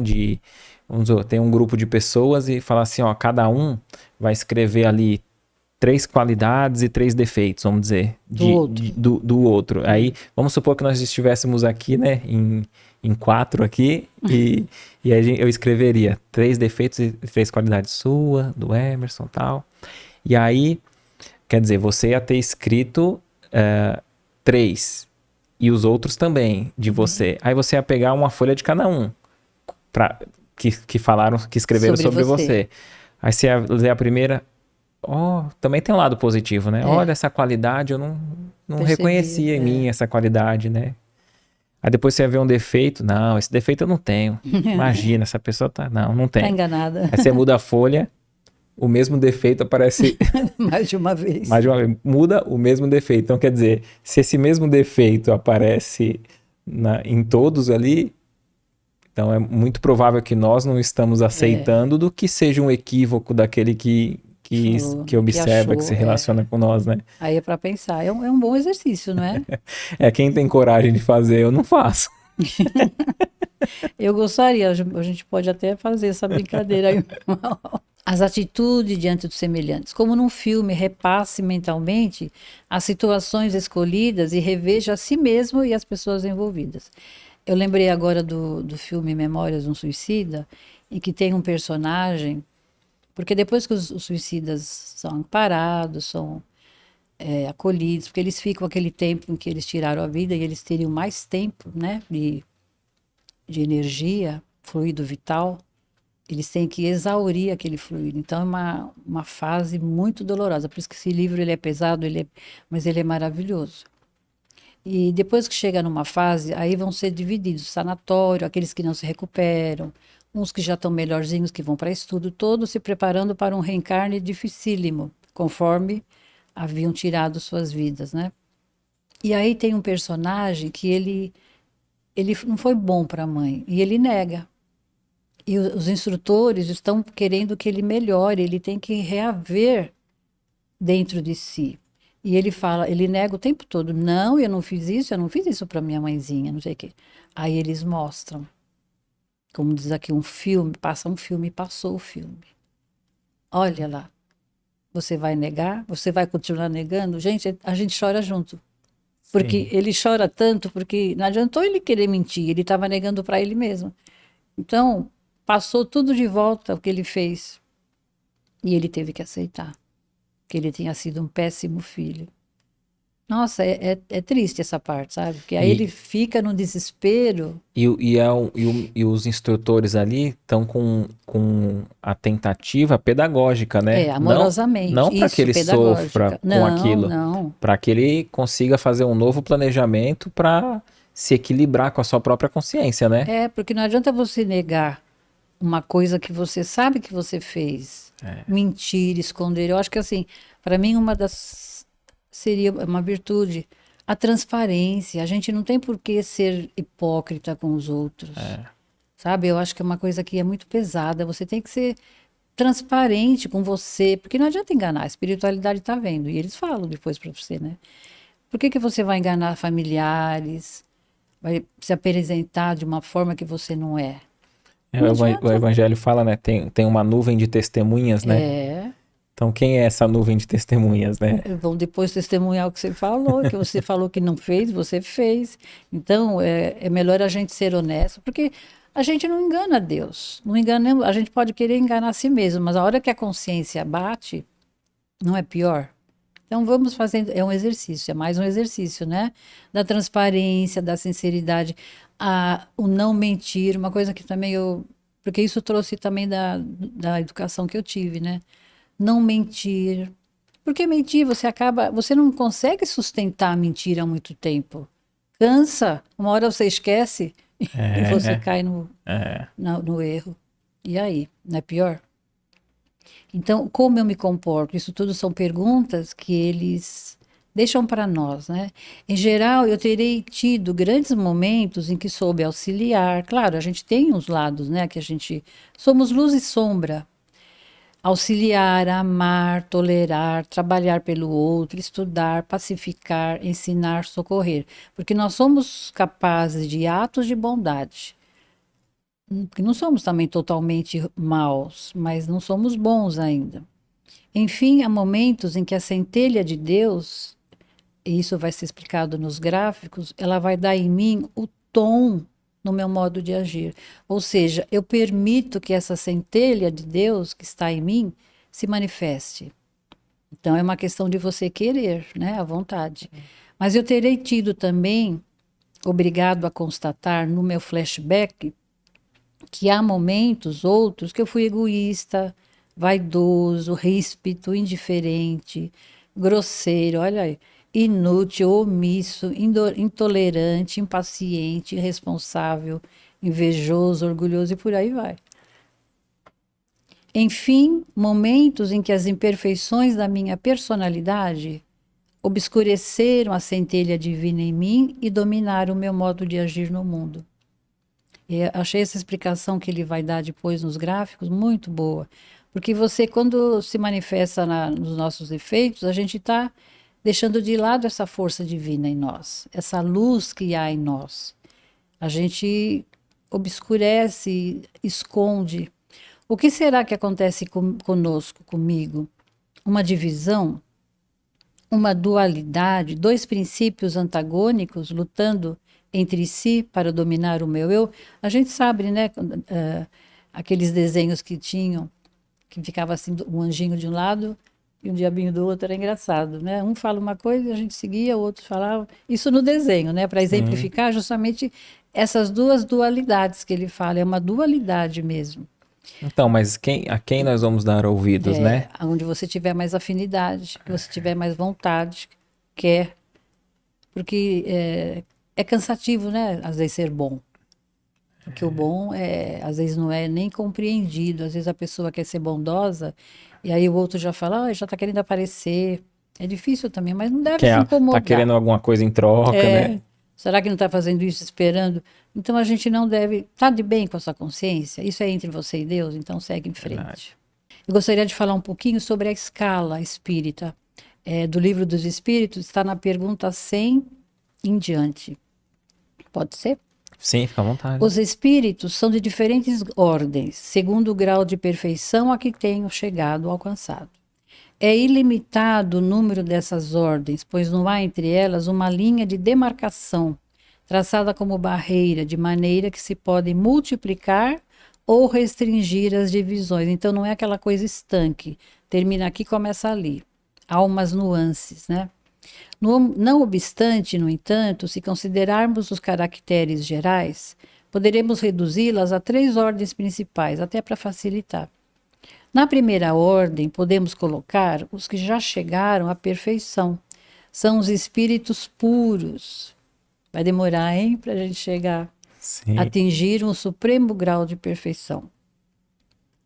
Vamos dizer, tem um grupo de pessoas e falar assim, ó, cada um vai escrever ali 3 qualidades e 3 defeitos, vamos dizer, do outro. Aí, vamos supor que nós estivéssemos aqui, né, em 4 aqui, e aí eu escreveria 3 defeitos e 3 qualidades sua, do Emerson e tal. E aí, quer dizer, você ia ter escrito 3, e os outros também, de você. Aí você ia pegar uma folha de cada um, que escreveram sobre você. Aí você ia ler a primeira... também tem um lado positivo, né? Olha essa qualidade, eu não reconhecia em mim essa qualidade, né? Aí depois você vai ver um defeito. Não, esse defeito eu não tenho. Imagina, essa pessoa tá... Não tem. Tá enganada. Aí você muda a folha, o mesmo defeito aparece... Mais de uma vez. Muda o mesmo defeito. Então, quer dizer, se esse mesmo defeito aparece em todos ali, então é muito provável que nós não estamos aceitando do que seja um equívoco daquele que observa, que se relaciona com nós, né? Aí é para pensar. É um bom exercício, não é? Quem tem coragem de fazer, eu não faço. Eu gostaria, a gente pode até fazer essa brincadeira aí. As atitudes diante dos semelhantes. Como num filme, repasse mentalmente as situações escolhidas e reveja a si mesmo e as pessoas envolvidas. Eu lembrei agora do filme Memórias de um Suicida, em que tem um personagem. Porque depois que os suicidas são amparados, são acolhidos, porque eles ficam aquele tempo em que eles tiraram a vida e eles teriam mais tempo, né, de energia, fluido vital, eles têm que exaurir aquele fluido. Então é uma fase muito dolorosa. Por isso que esse livro ele é pesado, mas ele é maravilhoso. E depois que chega numa fase, aí vão ser divididos, o sanatório, aqueles que não se recuperam, uns que já estão melhorzinhos, que vão para estudo, todos se preparando para um reencarne dificílimo, conforme haviam tirado suas vidas, né? E aí tem um personagem que ele não foi bom para a mãe, e ele nega. E os instrutores estão querendo que ele melhore, ele tem que reaver dentro de si. E ele nega o tempo todo, não, eu não fiz isso para minha mãezinha, não sei o quê. Aí eles mostram. Como diz aqui, passou o filme. Olha lá, você vai negar? Você vai continuar negando? Gente, a gente chora junto. Porque ele chora tanto, porque não adiantou ele querer mentir, ele estava negando para ele mesmo. Então, passou tudo de volta o que ele fez. E ele teve que aceitar que ele tinha sido um péssimo filho. Nossa, é triste essa parte, sabe? Porque aí ele fica no desespero. E os instrutores ali estão com a tentativa pedagógica, né? Amorosamente. Não para que ele sofra com aquilo. Para que ele consiga fazer um novo planejamento para se equilibrar com a sua própria consciência, né? Porque não adianta você negar uma coisa que você sabe que você fez. Mentir, esconder. Eu acho que, assim, para mim, seria uma virtude, a transparência. A gente não tem por que ser hipócrita com os outros, sabe? Eu acho que é uma coisa que é muito pesada. Você tem que ser transparente com você, porque não adianta enganar. A espiritualidade está vendo, e eles falam depois para você, né? Por que você vai enganar familiares? Vai se apresentar de uma forma que você não é? O Evangelho fala, né? Tem uma nuvem de testemunhas, né? Então, quem é essa nuvem de testemunhas, né? Vão depois testemunhar o que você falou que não fez, você fez. Então, é melhor a gente ser honesto, porque a gente não engana Deus. Não engana, a gente pode querer enganar a si mesmo, mas a hora que a consciência bate, não é pior? Então, vamos fazendo, é um exercício, é mais um exercício, né? Da transparência, da sinceridade, o não mentir, uma coisa que também porque isso trouxe também da educação que eu tive, né? Não mentir. Porque mentir, você não consegue sustentar a mentira há muito tempo. Cansa, uma hora você esquece e você cai no erro. E aí, não é pior? Então, como eu me comporto? Isso tudo são perguntas que eles deixam para nós, né? Em geral, eu terei tido grandes momentos em que soube auxiliar. Claro, a gente tem uns lados, né? Que a gente somos luz e sombra. Auxiliar, amar, tolerar, trabalhar pelo outro, estudar, pacificar, ensinar, socorrer. Porque nós somos capazes de atos de bondade. Porque não somos também totalmente maus, mas não somos bons ainda. Enfim, há momentos em que a centelha de Deus, e isso vai ser explicado nos gráficos, ela vai dar em mim o tom no meu modo de agir. Ou seja, eu permito que essa centelha de Deus que está em mim se manifeste. Então é uma questão de você querer, né, à vontade. Mas eu terei tido também, obrigado a constatar no meu flashback, que há momentos outros que eu fui egoísta, vaidoso, ríspido, indiferente, grosseiro, olha aí, inútil, omisso, intolerante, impaciente, irresponsável, invejoso, orgulhoso e por aí vai. Enfim, momentos em que as imperfeições da minha personalidade obscureceram a centelha divina em mim e dominaram o meu modo de agir no mundo. E achei essa explicação que ele vai dar depois nos gráficos muito boa. Porque você, quando se manifesta nos nossos efeitos, a gente está deixando de lado essa força divina em nós, essa luz que há em nós. A gente obscurece, esconde. O que será que acontece conosco, comigo? Uma divisão, uma dualidade, dois princípios antagônicos lutando entre si para dominar o meu eu. A gente sabe, né? Aqueles desenhos que tinham, que ficava assim, um anjinho de um lado e um diabinho do outro, era engraçado, né? Um fala uma coisa, a gente seguia, o outro falava. Isso no desenho, né? Para exemplificar justamente essas duas dualidades que ele fala. É uma dualidade mesmo. Então, mas a quem nós vamos dar ouvidos, né? Onde você tiver mais afinidade, que você tiver mais vontade, quer. Porque é cansativo, né? Às vezes ser bom. Porque o bom às vezes não é nem compreendido. Às vezes a pessoa quer ser bondosa e aí o outro já fala, já está querendo aparecer. É difícil também, mas não deve se incomodar. Tá querendo alguma coisa em troca, né? Será que não está fazendo isso esperando? Então a gente não deve. Está de bem com a sua consciência? Isso é entre você e Deus, então segue em frente. Verdade. Eu gostaria de falar um pouquinho sobre a escala espírita. Do Livro dos Espíritos, está na pergunta 100 em diante. Pode ser? Sim, fica à vontade. Os espíritos são de diferentes ordens, segundo o grau de perfeição a que tenham chegado, alcançado. É ilimitado o número dessas ordens, pois não há entre elas uma linha de demarcação, traçada como barreira, de maneira que se podem multiplicar ou restringir as divisões. Então não é aquela coisa estanque, termina aqui, começa ali. Há umas nuances, né? Não obstante, no entanto, se considerarmos os caracteres gerais, poderemos reduzi-las a 3 ordens principais, até para facilitar. Na primeira ordem, podemos colocar os que já chegaram à perfeição. São os espíritos puros. Vai demorar, hein, para a gente chegar. Sim. Atingir um supremo grau de perfeição.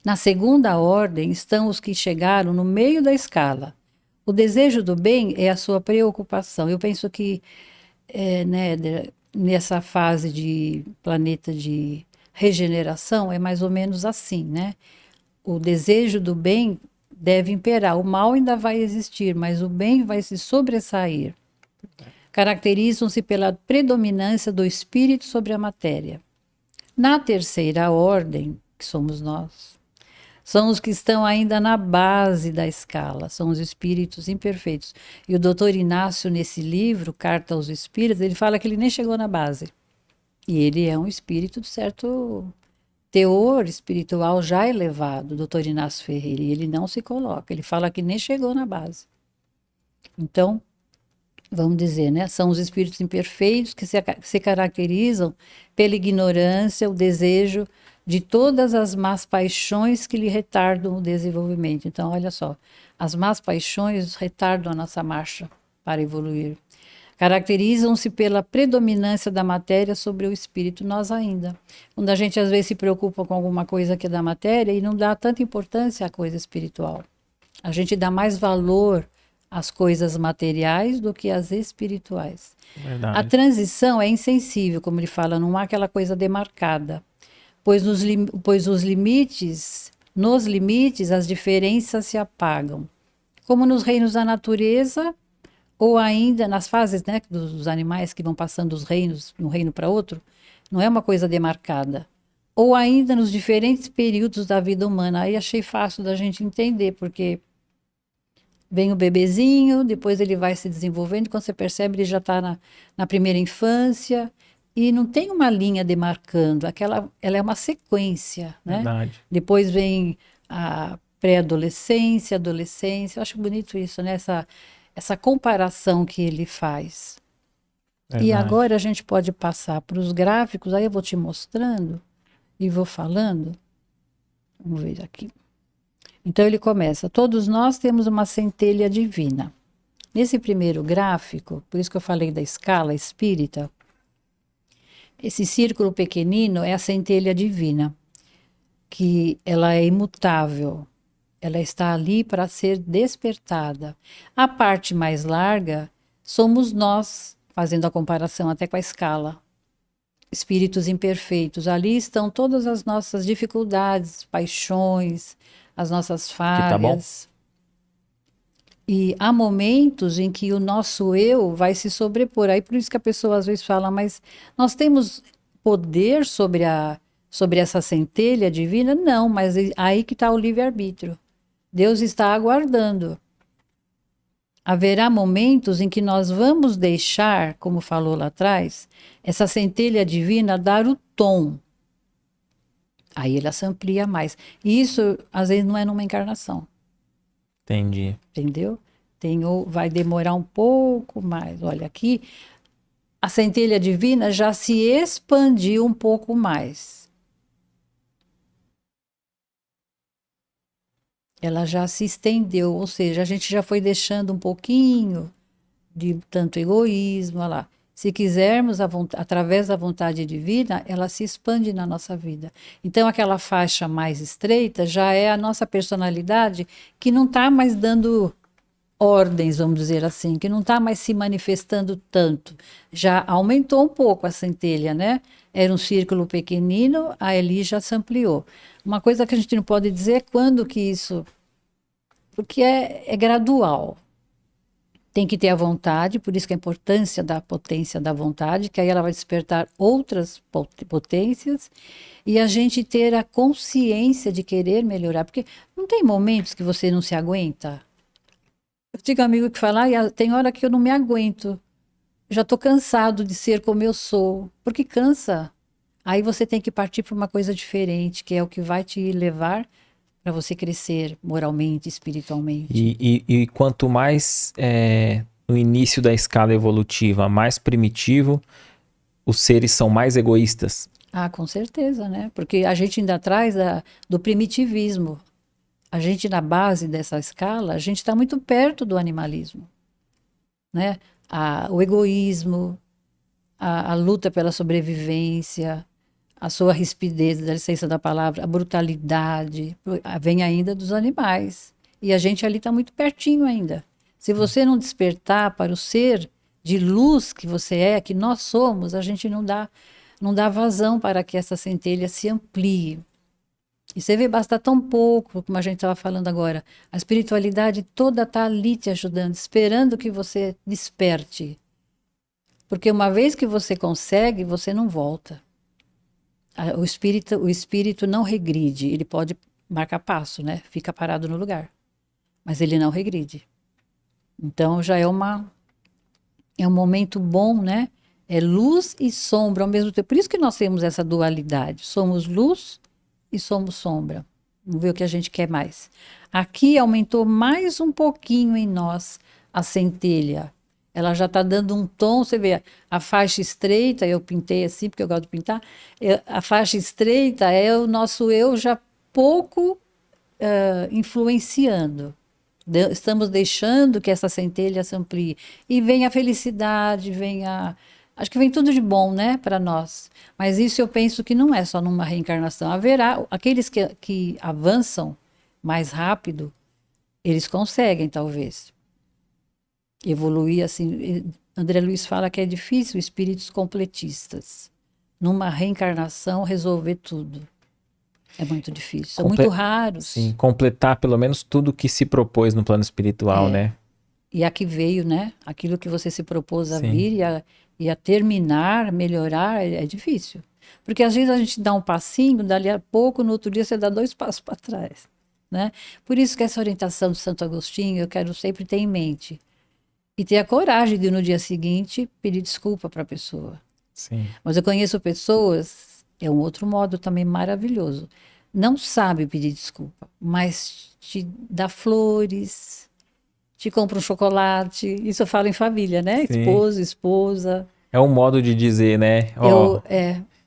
Na segunda ordem estão os que chegaram no meio da escala. O desejo do bem é a sua preocupação. Eu penso que nessa fase de planeta de regeneração é mais ou menos assim, né? O desejo do bem deve imperar. O mal ainda vai existir, mas o bem vai se sobressair. Caracterizam-se pela predominância do espírito sobre a matéria. Na terceira ordem, que somos nós, são os que estão ainda na base da escala, são os espíritos imperfeitos. E o doutor Inácio, nesse livro, Carta aos Espíritos, ele fala que ele nem chegou na base. E ele é um espírito de certo teor espiritual já elevado, o doutor Inácio Ferreira, e ele não se coloca, ele fala que nem chegou na base. Então, vamos dizer, né? São os espíritos imperfeitos que se caracterizam pela ignorância, o desejo de todas as más paixões que lhe retardam o desenvolvimento. Então, olha só, as más paixões retardam a nossa marcha para evoluir. Caracterizam-se pela predominância da matéria sobre o espírito, nós ainda. Quando a gente às vezes se preocupa com alguma coisa que é da matéria e não dá tanta importância à coisa espiritual. A gente dá mais valor às coisas materiais do que às espirituais. Verdade. A transição é insensível, como ele fala, não há aquela coisa demarcada. Pois nos limites as diferenças se apagam. Como nos reinos da natureza, ou ainda nas fases, né, dos animais que vão passando os reinos, de um reino para outro, não é uma coisa demarcada. Ou ainda nos diferentes períodos da vida humana. Aí achei fácil da gente entender, porque Vem o bebezinho, depois ele vai se desenvolvendo, quando você percebe, ele já está na primeira infância, e não tem uma linha demarcando, ela é uma sequência, né? Verdade. Depois vem a pré-adolescência, adolescência, eu acho bonito isso, né? Essa comparação que ele faz. E Verdade. agora a gente pode passar para os gráficos, aí eu vou te mostrando e vou falando. Vamos ver aqui. Então ele começa: todos nós temos uma centelha divina. Nesse primeiro gráfico, por isso que eu falei da escala espírita, esse círculo pequenino é a centelha divina, que ela é imutável, ela está ali para ser despertada. A parte mais larga somos nós, fazendo a comparação até com a escala. Espíritos imperfeitos, ali estão todas as nossas dificuldades, paixões, as nossas Que tá bom? falhas. E há momentos em que o nosso eu vai se sobrepor. Aí por isso que a pessoa às vezes fala, mas nós temos poder sobre essa centelha divina? Não, mas aí que está o livre-arbítrio. Deus está aguardando. Haverá momentos em que nós vamos deixar, como falou lá atrás, essa centelha divina dar o tom. Aí ela se amplia mais. E isso, às vezes, não é numa encarnação. Entendi. Entendeu? Vai demorar um pouco mais. Olha, aqui a centelha divina já se expandiu um pouco mais. Ela já se estendeu, ou seja, a gente já foi deixando um pouquinho de tanto egoísmo, olha lá. Se quisermos, através da vontade divina, ela se expande na nossa vida. Então, aquela faixa mais estreita já é a nossa personalidade que não está mais dando ordens, vamos dizer assim, que não está mais se manifestando tanto. Já aumentou um pouco a centelha, né? Era um círculo pequenino, ali já se ampliou. Uma coisa que a gente não pode dizer é quando que isso... Porque é gradual. Tem que ter a vontade, por isso que a importância da potência da vontade, que aí ela vai despertar outras potências, e a gente ter a consciência de querer melhorar. Porque não tem momentos que você não se aguenta? Eu tenho um amigo que fala, tem hora que eu não me aguento. Já estou cansado de ser como eu sou. Porque cansa. Aí você tem que partir para uma coisa diferente, que é o que vai te levar para você crescer moralmente, espiritualmente. E quanto mais no início da escala evolutiva, mais primitivo, os seres são mais egoístas. Ah, com certeza, né? Porque a gente ainda traz do primitivismo. A gente, na base dessa escala, a gente está muito perto do animalismo, né? O egoísmo, a luta pela sobrevivência, a sua rispidez, dá licença da palavra, a brutalidade, vem ainda dos animais. E a gente ali está muito pertinho ainda. Se você não despertar para o ser de luz que você é, que nós somos, a gente não dá vazão para que essa centelha se amplie. E você vê, basta tão pouco, como a gente estava falando agora. A espiritualidade toda está ali te ajudando, esperando que você desperte. Porque uma vez que você consegue, você não volta. O espírito não regride, ele pode marcar passo, né? Fica parado no lugar. Mas ele não regride. Então já é um momento bom, né? É luz e sombra ao mesmo tempo. Por isso que nós temos essa dualidade. Somos luz e somos sombra. Vamos ver o que a gente quer mais. Aqui aumentou mais um pouquinho em nós a centelha. Ela já está dando um tom, você vê, a faixa estreita, eu pintei assim, porque eu gosto de pintar, a faixa estreita é o nosso eu já pouco influenciando. Estamos deixando que essa centelha se amplie. E vem a felicidade, acho que vem tudo de bom, né, para nós. Mas isso eu penso que não é só numa reencarnação. Haverá aqueles que avançam mais rápido, eles conseguem, talvez, evoluir assim. André Luiz fala que é difícil espíritos completistas, numa reencarnação, resolver tudo. É muito difícil. São muito raros. Sim, completar pelo menos tudo que se propôs no plano espiritual, né? E a que veio, né? Aquilo que você se propôs a Sim. vir e a terminar, melhorar, é difícil. Porque às vezes a gente dá um passinho, dali a pouco, no outro dia você dá 2 passos para trás. né? Por isso que essa orientação de Santo Agostinho eu quero sempre ter em mente. E ter a coragem de, no dia seguinte, pedir desculpa para a pessoa. Sim. Mas eu conheço pessoas, é um outro modo também maravilhoso. Não sabe pedir desculpa, mas te dá flores, te compra um chocolate. Isso eu falo em família, né? Sim. Esposo, esposa. É um modo de dizer, né? Ó,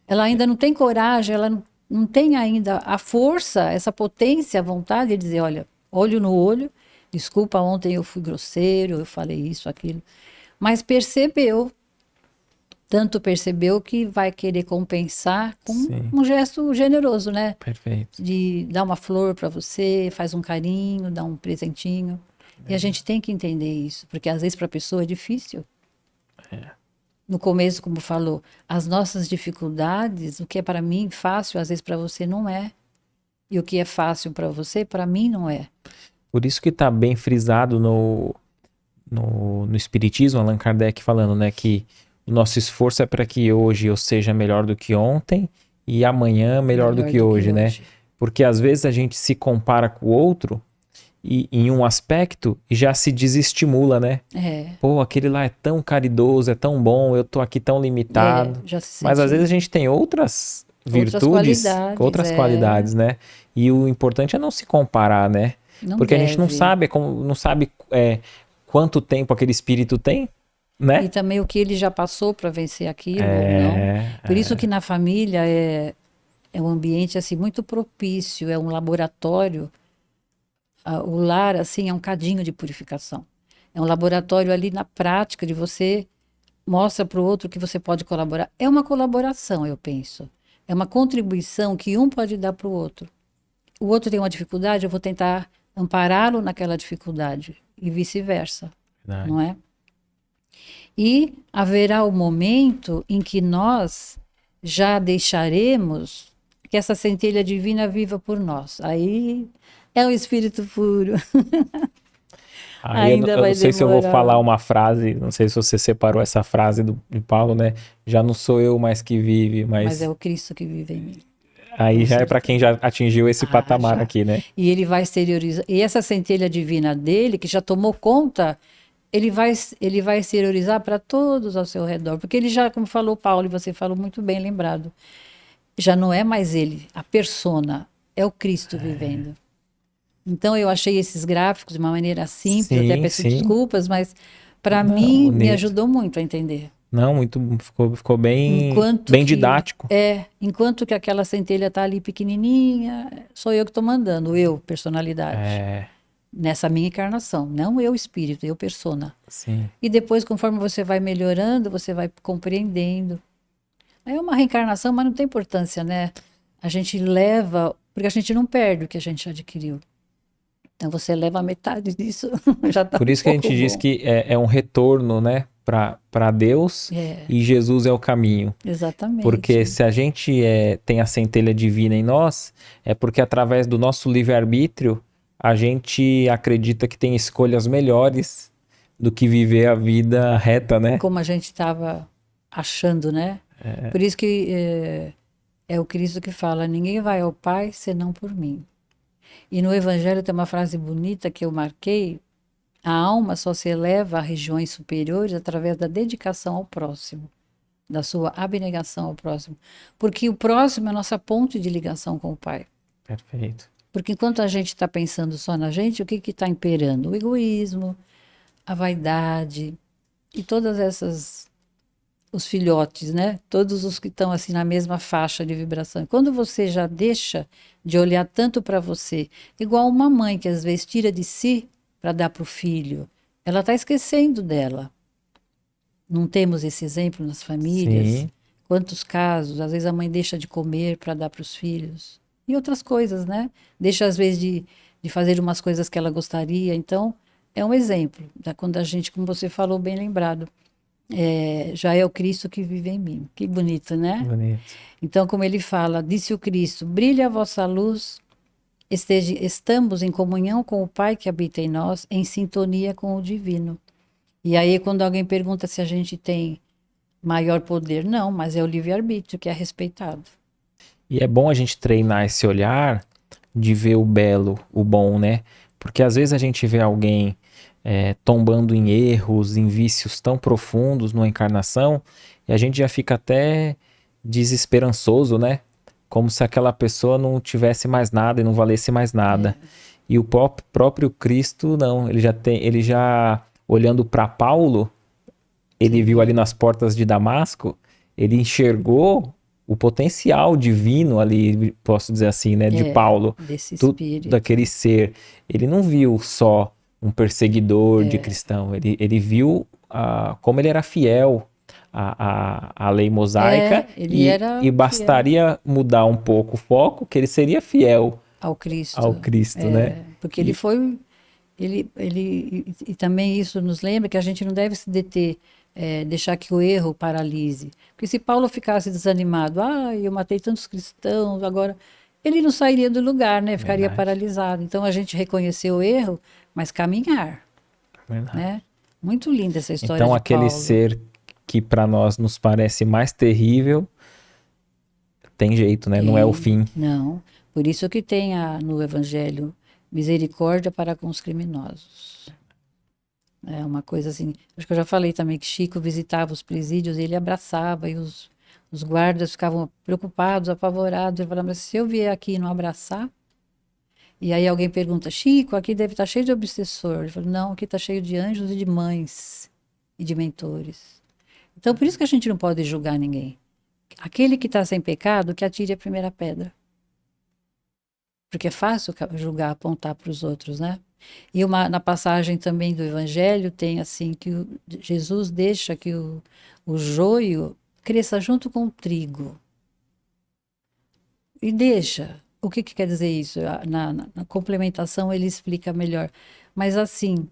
Ela ainda não tem coragem, ela não tem ainda a força, essa potência, a vontade de dizer, olha, olho no olho, desculpa, ontem eu fui grosseiro, eu falei isso, aquilo. Mas percebeu, tanto percebeu que vai querer compensar com sim, um gesto generoso, né? perfeito. De dar uma flor para você, faz um carinho, dá um presentinho. E a gente tem que entender isso, porque às vezes para a pessoa é difícil. No começo, como falou, as nossas dificuldades, o que é para mim fácil, às vezes para você não é. E o que é fácil para você, para mim não é. Por isso que tá bem frisado no Espiritismo, Allan Kardec falando, né, que o nosso esforço é para que hoje eu seja melhor do que ontem e amanhã melhor do que hoje, né? Porque às vezes a gente se compara com o outro e em um aspecto e já se desestimula, né? É, Pô, aquele lá é tão caridoso, é tão bom, eu tô aqui tão limitado. já se Mas às sente vezes a gente tem outras outras virtudes, outras qualidades, qualidades, né? E o importante é não se comparar, né? não Porque a gente não deve. sabe, não sabe quanto tempo aquele espírito tem, E né? também o que ele já passou para vencer aquilo ou não. É, Por isso que na família é um ambiente assim muito propício, é um laboratório. O lar assim é um cadinho de purificação. É um laboratório ali na prática de você mostra para o outro que você pode colaborar. É uma colaboração, eu penso. É uma contribuição que um pode dar para o outro. O outro tem uma dificuldade, eu vou tentar ampará-lo naquela dificuldade e vice-versa, verdade. não é? E haverá o momento em que nós já deixaremos que essa centelha divina viva por nós. Aí é o espírito puro. Aí Ainda eu não vai sei se eu vou falar demorar. uma frase, não sei se você separou essa frase de Paulo, né? Já não sou eu mais que vive, Mas é mas o Cristo que vive em mim, aí com já é para quem certeza. já atingiu esse Ah, patamar já. aqui, né? E ele vai exteriorizar. E essa centelha divina dele, que já tomou conta, ele vai exteriorizar para todos ao seu redor. Porque ele já, como falou Paulo, e você falou muito bem lembrado, já não é mais ele, a persona, é o Cristo vivendo. Então eu achei esses gráficos de uma maneira simples, eu até Sim, peço sim. desculpas, mas para Não, mim me bonito. ajudou muito a entender. Não, muito, ficou bem, Enquanto bem que didático. enquanto que aquela centelha está ali pequenininha, sou eu que estou mandando, eu, personalidade, É, nessa minha encarnação, não eu espírito, eu persona. sim. E depois, conforme você vai melhorando, você vai compreendendo. É uma reencarnação, mas não tem importância, né? A gente leva, porque a gente não perde o que a gente adquiriu. Então você leva metade disso, já está Por um isso que a gente pouco diz bom. que é um retorno, né, para Deus É, e Jesus é o caminho. Porque exatamente. se a gente tem a centelha divina em nós, é porque através do nosso livre-arbítrio a gente acredita que tem escolhas melhores do que viver a vida reta, né? Como a gente estava achando, né? Por isso que é o Cristo que fala: ninguém vai ao Pai senão por mim. E no Evangelho tem uma frase bonita que eu marquei: a alma só se eleva a regiões superiores através da dedicação ao próximo, da sua abnegação ao próximo. Porque o próximo é a nossa ponte de ligação com o Pai. Perfeito. Porque enquanto a gente está pensando só na gente, o que está imperando? O egoísmo, a vaidade e todas essas os filhotes, né? Todos os que estão assim na mesma faixa de vibração. Quando você já deixa de olhar tanto para você, igual uma mãe que às vezes tira de si para dar para o filho, ela está esquecendo dela. Não temos esse exemplo nas famílias? Sim, Quantos casos? Às vezes a mãe deixa de comer para dar para os filhos. E outras coisas, né? Deixa às vezes de fazer umas coisas que ela gostaria. Então, é um exemplo da quando a gente, como você falou, bem lembrado, já é o Cristo que vive em mim. Que bonito, né? bonito. Então, como ele fala, disse o Cristo: brilhe a vossa luz, estamos em comunhão com o Pai que habita em nós, em sintonia com o divino. E aí, quando alguém pergunta se a gente tem maior poder, não, mas é o livre-arbítrio que é respeitado. E é bom a gente treinar esse olhar, de ver o belo, o bom, né? Porque às vezes a gente vê alguém tombando em erros, em vícios tão profundos numa encarnação, e a gente já fica até desesperançoso, né? Como se aquela pessoa não tivesse mais nada e não valesse mais nada. E o próprio Cristo, não, ele já olhando para Paulo, ele viu ali nas portas de Damasco, ele enxergou o potencial divino ali, posso dizer assim, né, de Paulo, desse espírito. daquele ser. Ele não viu só um perseguidor de cristão, ele viu como ele era fiel à lei mosaica ele era e bastaria mudar um pouco o foco que ele seria fiel ao Cristo, né? Porque ele foi, e também isso nos lembra que a gente não deve se deter, deixar que o erro paralise. Porque se Paulo ficasse desanimado, eu matei tantos cristãos, agora ele não sairia do lugar, né? Ficaria paralisado. Então a gente reconheceu o erro, mas caminhar, né? Muito linda essa história então, de aquele Paulo. ser que para nós nos parece mais terrível, tem jeito, né? Não é o fim. Não. Por isso que tem no Evangelho misericórdia para com os criminosos. É uma coisa assim. Acho que eu já falei também que Chico visitava os presídios e ele abraçava e os guardas ficavam preocupados, apavorados. Ele falava, mas se eu vier aqui e não abraçar. E aí alguém pergunta, Chico, aqui deve estar cheio de obsessor. Ele falou, não, aqui está cheio de anjos e de mães e de mentores. Então, por isso que a gente não pode julgar ninguém. Aquele que está sem pecado, que atire a primeira pedra. Porque é fácil julgar, apontar para os outros, né? E na passagem também do Evangelho tem assim que Jesus deixa que o joio cresça junto com o trigo. E deixa. O que quer dizer isso? Na complementação ele explica melhor. Mas assim,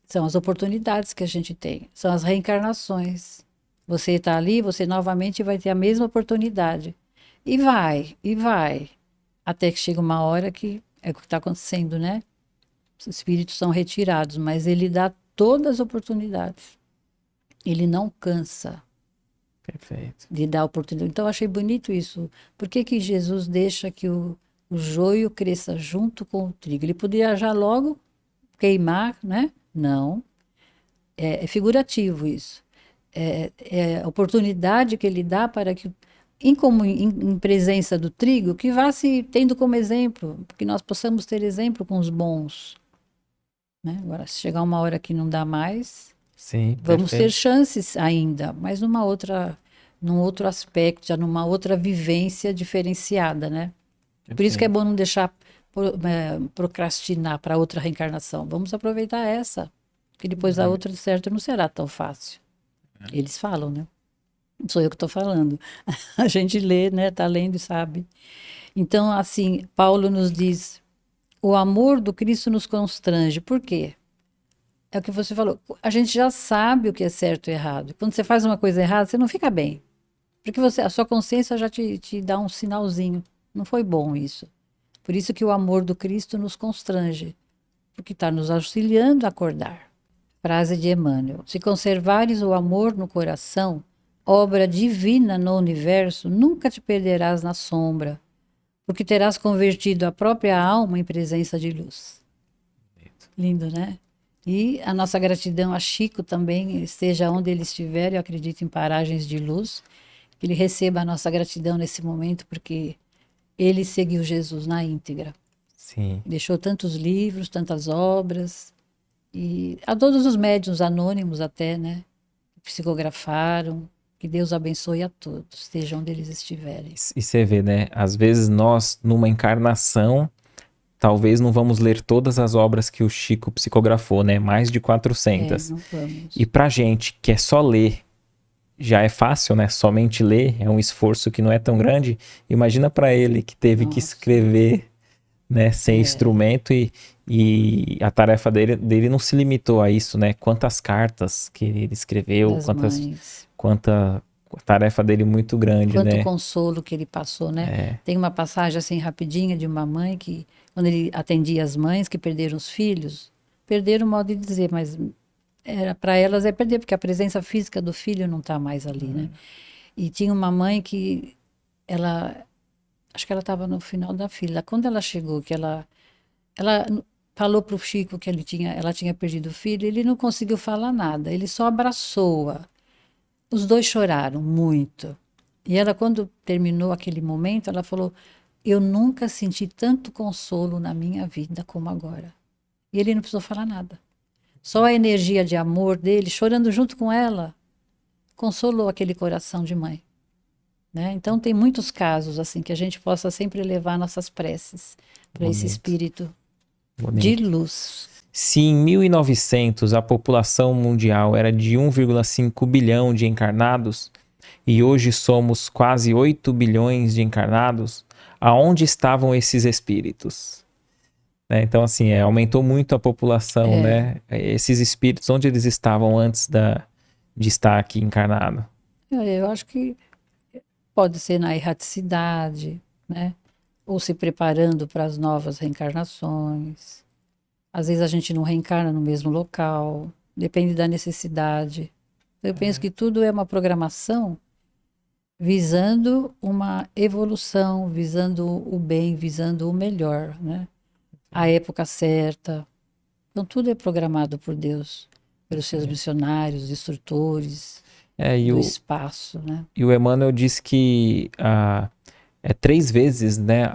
são as oportunidades que a gente tem, são as reencarnações. Você está ali, você novamente vai ter a mesma oportunidade. E vai. Até que chega uma hora que é o que está acontecendo, né? Os espíritos são retirados, mas ele dá todas as oportunidades. Ele não cansa Perfeito. de dar oportunidade. Então, eu achei bonito isso. Por que Jesus deixa que o joio cresça junto com o trigo? Ele poderia já logo queimar, né? Não. É figurativo isso. É a oportunidade que ele dá para que, em presença do trigo, que vá se tendo como exemplo, que nós possamos ter exemplo com os bons. Né? Agora, se chegar uma hora que não dá mais, sim, vamos ter perfeito. chances ainda, mas num outro aspecto, já numa outra vivência diferenciada, né? Por isso que é bom não deixar procrastinar para outra reencarnação. Vamos aproveitar essa, que depois a outra, de certo, não será tão fácil. Eles falam, né? Não sou eu que estou falando. A gente lê, né? Está lendo e sabe. Então, assim, Paulo nos diz, o amor do Cristo nos constrange. Por quê? É o que você falou. A gente já sabe o que é certo e errado. Quando você faz uma coisa errada, você não fica bem. Porque a sua consciência já te dá um sinalzinho. Não foi bom isso. Por isso que o amor do Cristo nos constrange. Porque está nos auxiliando a acordar. Frase de Emmanuel. Se conservares o amor no coração, obra divina no universo, nunca te perderás na sombra, porque terás convertido a própria alma em presença de luz. Lindo, né? E a nossa gratidão a Chico também, esteja onde ele estiver, eu acredito em paragens de luz, que ele receba a nossa gratidão nesse momento, porque ele seguiu Jesus na íntegra. Sim. Deixou tantos livros, tantas obras, e a todos os médiuns anônimos até, né? Que psicografaram. Que Deus abençoe a todos, estejam onde eles estiverem. E você vê, né? Às vezes nós, numa encarnação, talvez não vamos ler todas as obras que o Chico psicografou, né? Mais de 400. Não vamos. E pra gente que é só ler, já é fácil, né? Somente ler é um esforço que não é tão grande. Imagina para ele que teve que escrever, né? Sem instrumento e a tarefa dele não se limitou a isso, né? Quantas cartas que ele escreveu, a tarefa dele muito grande, Quanto né? consolo que ele passou, né? Tem uma passagem assim rapidinha de uma mãe que, quando ele atendia as mães que perderam os filhos, perderam o modo de dizer, mas para elas é perder, porque a presença física do filho não está mais ali, né? E tinha uma mãe que ela acho que ela estava no final da fila. Quando ela chegou, ela falou para o Chico que ela tinha perdido o filho, ele não conseguiu falar nada, ele só abraçou-a. Os dois choraram muito. E ela, quando terminou aquele momento, ela falou: eu nunca senti tanto consolo na minha vida como agora. E ele não precisou falar nada. Só a energia de amor dele, chorando junto com ela, consolou aquele coração de mãe. Né? Então, tem muitos casos assim que a gente possa sempre levar nossas preces para esse Bonito, espírito de bonito. luz. Se em 1900 a população mundial era de 1,5 bilhão de encarnados e hoje somos quase 8 bilhões de encarnados, aonde estavam esses espíritos? Né? Então, assim, aumentou muito a população, né? Esses espíritos, onde eles estavam antes de estar aqui encarnado? Eu acho que pode ser na erraticidade, né? Ou se preparando para as novas reencarnações. Às vezes a gente não reencarna no mesmo local, depende da necessidade. Eu penso que tudo é uma programação visando uma evolução, visando o bem, visando o melhor, né? A época certa. Então tudo é programado por Deus, pelos seus missionários, instrutores E do o, espaço, né? e o Emmanuel diz que é 3 vezes, né,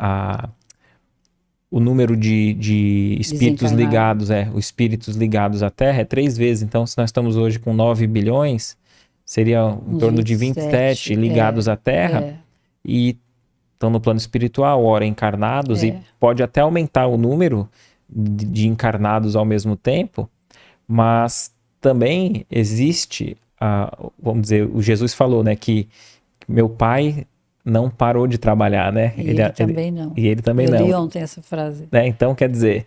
o número de espíritos Desencarnado. ligados, os espíritos ligados à Terra é 3 vezes. Então, se nós estamos hoje com 9 bilhões, seria em Uns torno de 27 27, ligados à Terra é, e estão no plano espiritual, ora encarnados, e é. pode até aumentar o número de encarnados ao mesmo tempo, mas também existe, vamos dizer, o Jesus falou, né, que meu pai não parou de trabalhar, né? E ele também não. E ele também Eu li não. ontem essa frase. Né? Então, quer dizer,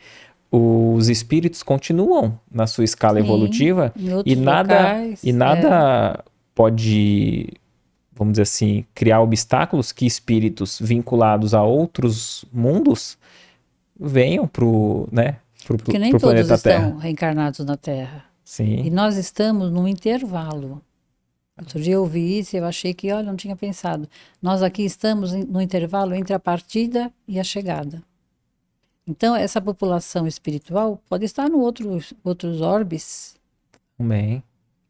os espíritos continuam na sua escala Sim, evolutiva em e outros nada, locais, pode, vamos dizer assim, criar obstáculos que espíritos vinculados a outros mundos venham porque nem pro todos planeta Terra. estão reencarnados na Terra. E Sim, nós estamos num intervalo. Outro dia eu ouvi isso e eu achei que, olha, não tinha pensado. Nós aqui estamos no intervalo entre a partida e a chegada. Então, essa população espiritual pode estar no outros orbes, também.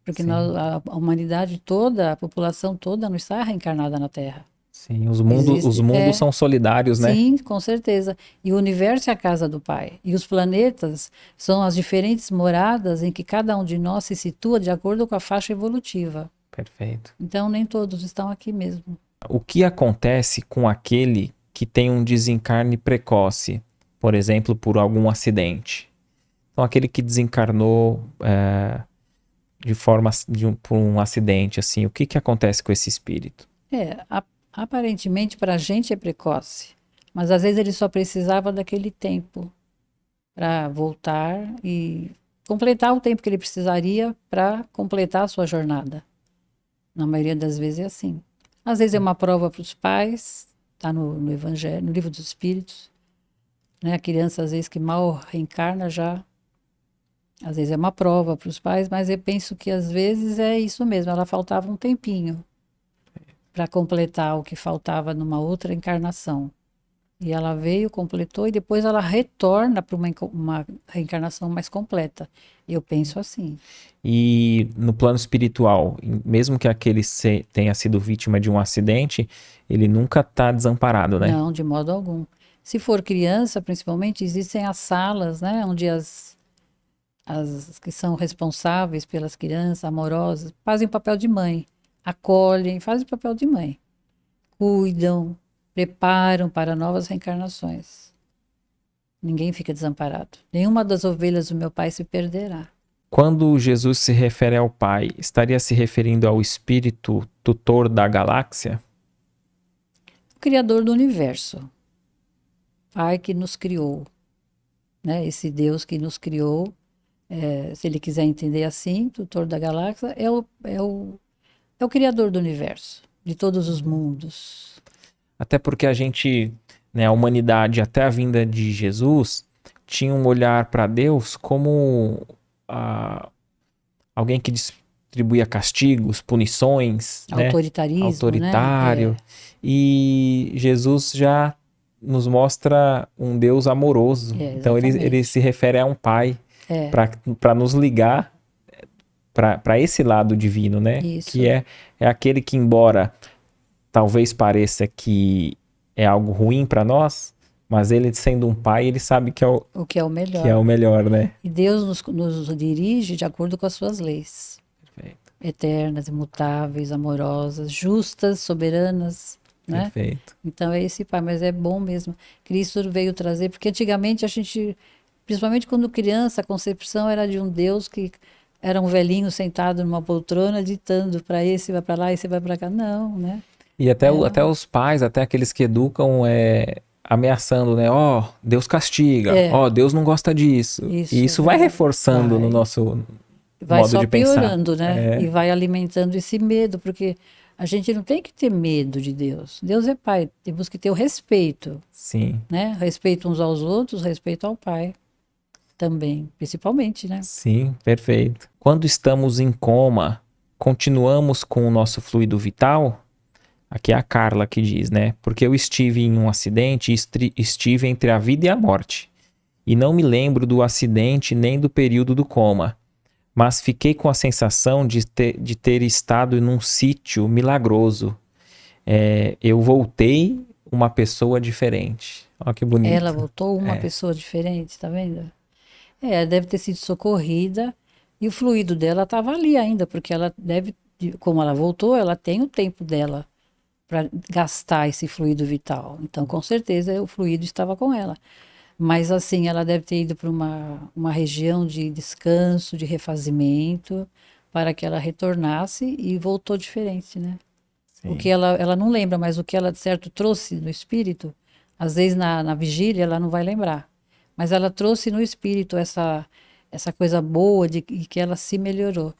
porque Sim, a humanidade toda, a população toda não está reencarnada na Terra. sim. Os Existe, mundos são solidários, né? sim, com certeza. E o universo é a casa do Pai. E os planetas são as diferentes moradas em que cada um de nós se situa de acordo com a faixa evolutiva. Perfeito. Então, nem todos estão aqui mesmo. O que acontece com aquele que tem um desencarne precoce, por exemplo, por algum acidente? Então, aquele que desencarnou por um acidente, assim, o que acontece com esse espírito? Aparentemente para a gente é precoce, mas às vezes ele só precisava daquele tempo para voltar e completar o tempo que ele precisaria para completar a sua jornada. Na maioria das vezes é assim. Às vezes é uma prova para os pais, está no Evangelho, no Livro dos Espíritos. Né? A criança, às vezes, que mal reencarna já. Às vezes é uma prova para os pais, mas eu penso que às vezes é isso mesmo, ela faltava um tempinho para completar o que faltava numa outra encarnação. E ela veio, completou, e depois ela retorna para uma reencarnação mais completa. Eu penso assim. E no plano espiritual, mesmo que aquele tenha sido vítima de um acidente, ele nunca está desamparado, né? Não, de modo algum. Se for criança, principalmente, existem as salas, né, onde as que são responsáveis pelas crianças, amorosas, fazem o papel de mãe, acolhem, fazem o papel de mãe, cuidam, preparam para novas reencarnações. Ninguém fica desamparado. Nenhuma das ovelhas do meu pai se perderá. Quando Jesus se refere ao Pai, estaria se referindo ao Espírito tutor da galáxia? O Criador do universo, Pai que nos criou, né? Esse Deus que nos criou, se ele quiser entender assim, tutor da galáxia, é o Criador do universo, de todos os mundos. Até porque a gente, né, a humanidade até a vinda de Jesus tinha um olhar para Deus como alguém que distribuía castigos, punições, né? Autoritarismo, Autoritário. né? E Jesus já nos mostra um Deus amoroso. Então ele Exatamente. se refere a um pai É, para nos ligar para esse lado divino, né? isso. Que é aquele que, embora talvez pareça que é algo ruim para nós, mas ele sendo um pai, ele sabe que é O que é o melhor. que é o melhor, né? E Deus nos dirige de acordo com as suas leis. Perfeito. Eternas, imutáveis, amorosas, justas, soberanas, né? Perfeito. Então é esse pai, mas é bom mesmo. Cristo veio trazer, porque antigamente a gente, principalmente quando criança, a concepção era de um Deus que era um velhinho sentado numa poltrona ditando para esse vai para lá, esse vai para cá. Não, né? E até os pais, até aqueles que educam, ameaçando, né? Ó, Deus castiga, ó, Deus não gosta disso. Isso, E é isso vai verdade. reforçando no Vai. nosso Vai modo só de pensar. piorando, né? E vai alimentando esse medo, porque a gente não tem que ter medo de Deus. Deus é pai, temos que ter o respeito, Sim, né? Respeito uns aos outros, respeito ao pai também, principalmente, né? sim, perfeito. Quando estamos em coma, continuamos com o nosso fluido vital? Aqui é a Carla que diz, né? Porque eu estive em um acidente e estive entre a vida e a morte. E não me lembro do acidente nem do período do coma. Mas fiquei com a sensação de ter estado em um sítio milagroso. Eu voltei uma pessoa diferente. Olha que bonito. Ela voltou uma pessoa diferente, tá vendo? Deve ter sido socorrida e o fluido dela estava ali ainda, porque ela deve, como ela voltou, ela tem o tempo dela para gastar esse fluido vital. Então, com certeza, o fluido estava com ela. Mas, assim, ela deve ter ido para uma região de descanso, de refazimento, para que ela retornasse e voltou diferente, né? Sim. O que ela não lembra, mas o que ela, de certo, trouxe no espírito, às vezes na vigília ela não vai lembrar. Mas ela trouxe no espírito essa coisa boa de que ela se melhorou.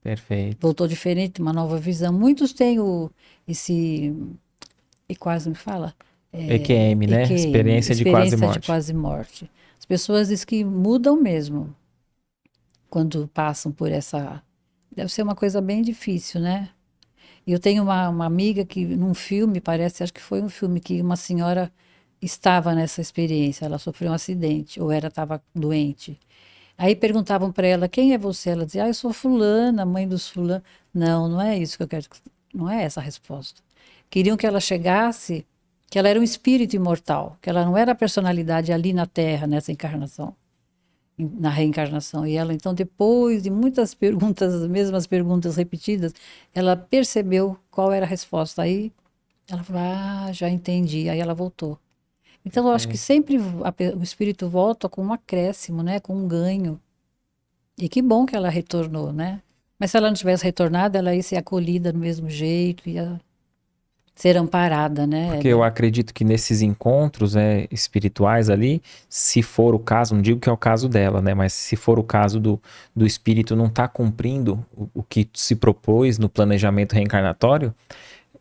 Perfeito. Voltou diferente, uma nova visão. Muitos têm esse. E quase me fala? EQM, né? Experiência de quase experiência de morte. quase morte. As pessoas dizem que mudam mesmo quando passam por essa. Deve ser uma coisa bem difícil, né? E eu tenho uma amiga que, num filme, parece, acho que foi um filme, que uma senhora estava nessa experiência. Ela sofreu um acidente, ou estava doente. Aí perguntavam para ela, quem é você? Ela dizia, eu sou fulana, mãe dos fulano. Não, não é isso que eu quero. Não é essa a resposta. Queriam que ela chegasse, que ela era um espírito imortal, que ela não era a personalidade ali na Terra, nessa encarnação, na reencarnação. E ela, então, depois de muitas perguntas, as mesmas perguntas repetidas, ela percebeu qual era a resposta. Aí ela falou, já entendi. Aí ela voltou. Então, eu acho que sempre o espírito volta com um acréscimo, né? Com um ganho. E que bom que ela retornou, né? Mas se ela não tivesse retornado, ela ia ser acolhida do mesmo jeito, ia ser amparada, né? Porque eu acredito que nesses encontros espirituais ali, se for o caso, não digo que é o caso dela, né? Mas se for o caso do espírito não estar cumprindo o que se propôs no planejamento reencarnatório,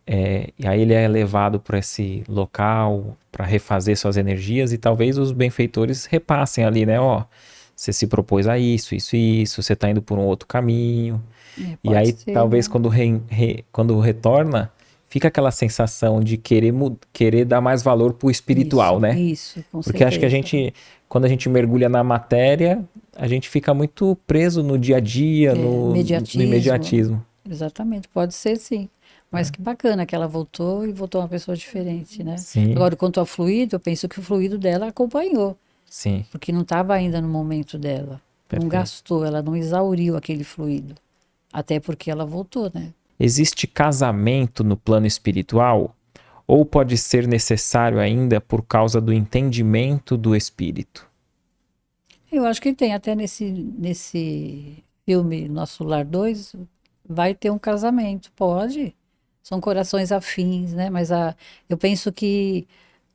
e aí ele é levado para esse local para refazer suas energias e talvez os benfeitores repassem ali, né? Ó, você se propôs a isso, você está indo por um outro caminho. E aí ser, talvez né? quando retorna, fica aquela sensação de querer dar mais valor pro espiritual, Isso, né? isso, com Porque acho que quando a gente mergulha na matéria, a gente fica muito preso no dia a dia, no imediatismo. Exatamente, pode ser sim. Mas que bacana que ela voltou e voltou uma pessoa diferente, né? Sim. Agora, quanto ao fluido, eu penso que o fluido dela acompanhou, Sim, porque não estava ainda no momento dela. Não Perfeito. gastou, ela não exauriu aquele fluido. Até porque ela voltou, né? Existe casamento no plano espiritual? Ou pode ser necessário ainda por causa do entendimento do espírito? Eu acho que tem, até nesse filme Nosso Lar 2, vai ter um casamento, pode. São corações afins, né? Mas eu penso que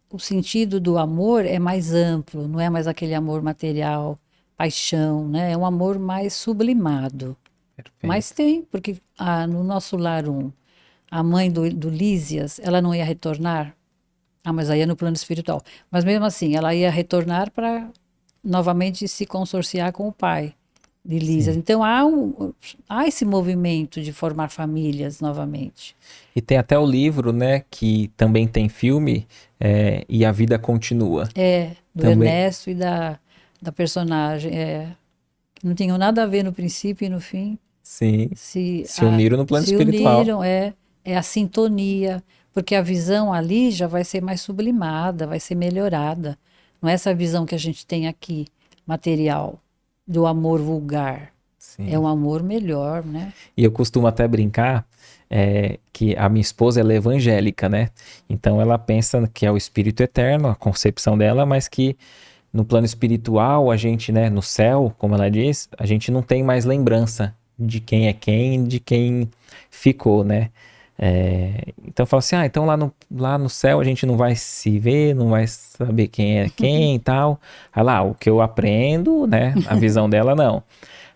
o sentido do amor é mais amplo, não é mais aquele amor material, paixão, né? É um amor mais sublimado. Perfeito. Mas tem, porque no Nosso Lar 1, a mãe do Lísias, ela não ia retornar? Mas aí é no plano espiritual. Mas mesmo assim, ela ia retornar para novamente se consorciar com o pai. de Lísias. Sim. Então há esse movimento de formar famílias novamente. E tem até o livro, né, que também tem filme, E a Vida Continua. Do Também. Ernesto e da personagem. Não tinham nada a ver no princípio e no fim. Sim. Se uniram no plano se espiritual. uniram, é a sintonia, porque a visão ali já vai ser mais sublimada, vai ser melhorada. Não é essa visão que a gente tem aqui, material, do amor vulgar. Sim. É um amor melhor, né? E eu costumo até brincar que a minha esposa ela é evangélica, né? Então ela pensa que é o espírito eterno, a concepção dela, mas que no plano espiritual, a gente, né, no céu, como ela diz, a gente não tem mais lembrança de quem é quem, de quem ficou, né? Então eu falo assim, então lá no céu a gente não vai se ver, não vai saber quem é quem e tal. Aí lá, o que eu aprendo, né, a visão dela não.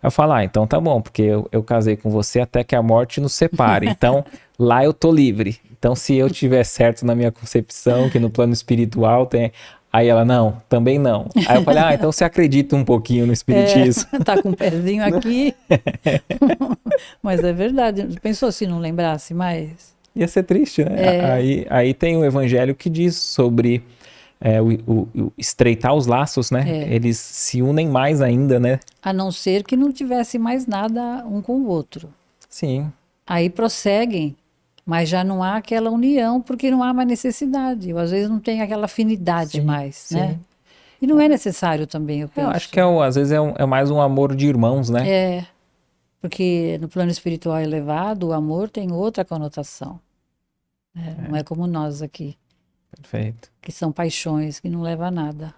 Eu falo, então tá bom, porque eu casei com você até que a morte nos separe. Então, lá eu tô livre. Então, se eu tiver certo na minha concepção, que no plano espiritual tem... Aí ela, não, também não. Aí eu falei, então você acredita um pouquinho no espiritismo. Tá com um pezinho aqui. Mas é verdade. Pensou se não lembrasse mais? Ia ser triste, né? Aí tem o evangelho que diz sobre o estreitar os laços, né? Eles se unem mais ainda, né? A não ser que não tivesse mais nada um com o outro. Sim. Aí prosseguem, mas já não há aquela união, porque não há mais necessidade. Ou às vezes não tem aquela afinidade mais, né? E não é necessário também, eu penso. Eu acho que às vezes é mais um amor de irmãos, né? Porque no plano espiritual elevado, o amor tem outra conotação. Não é como nós aqui. Perfeito. Que são paixões que não levam a nada.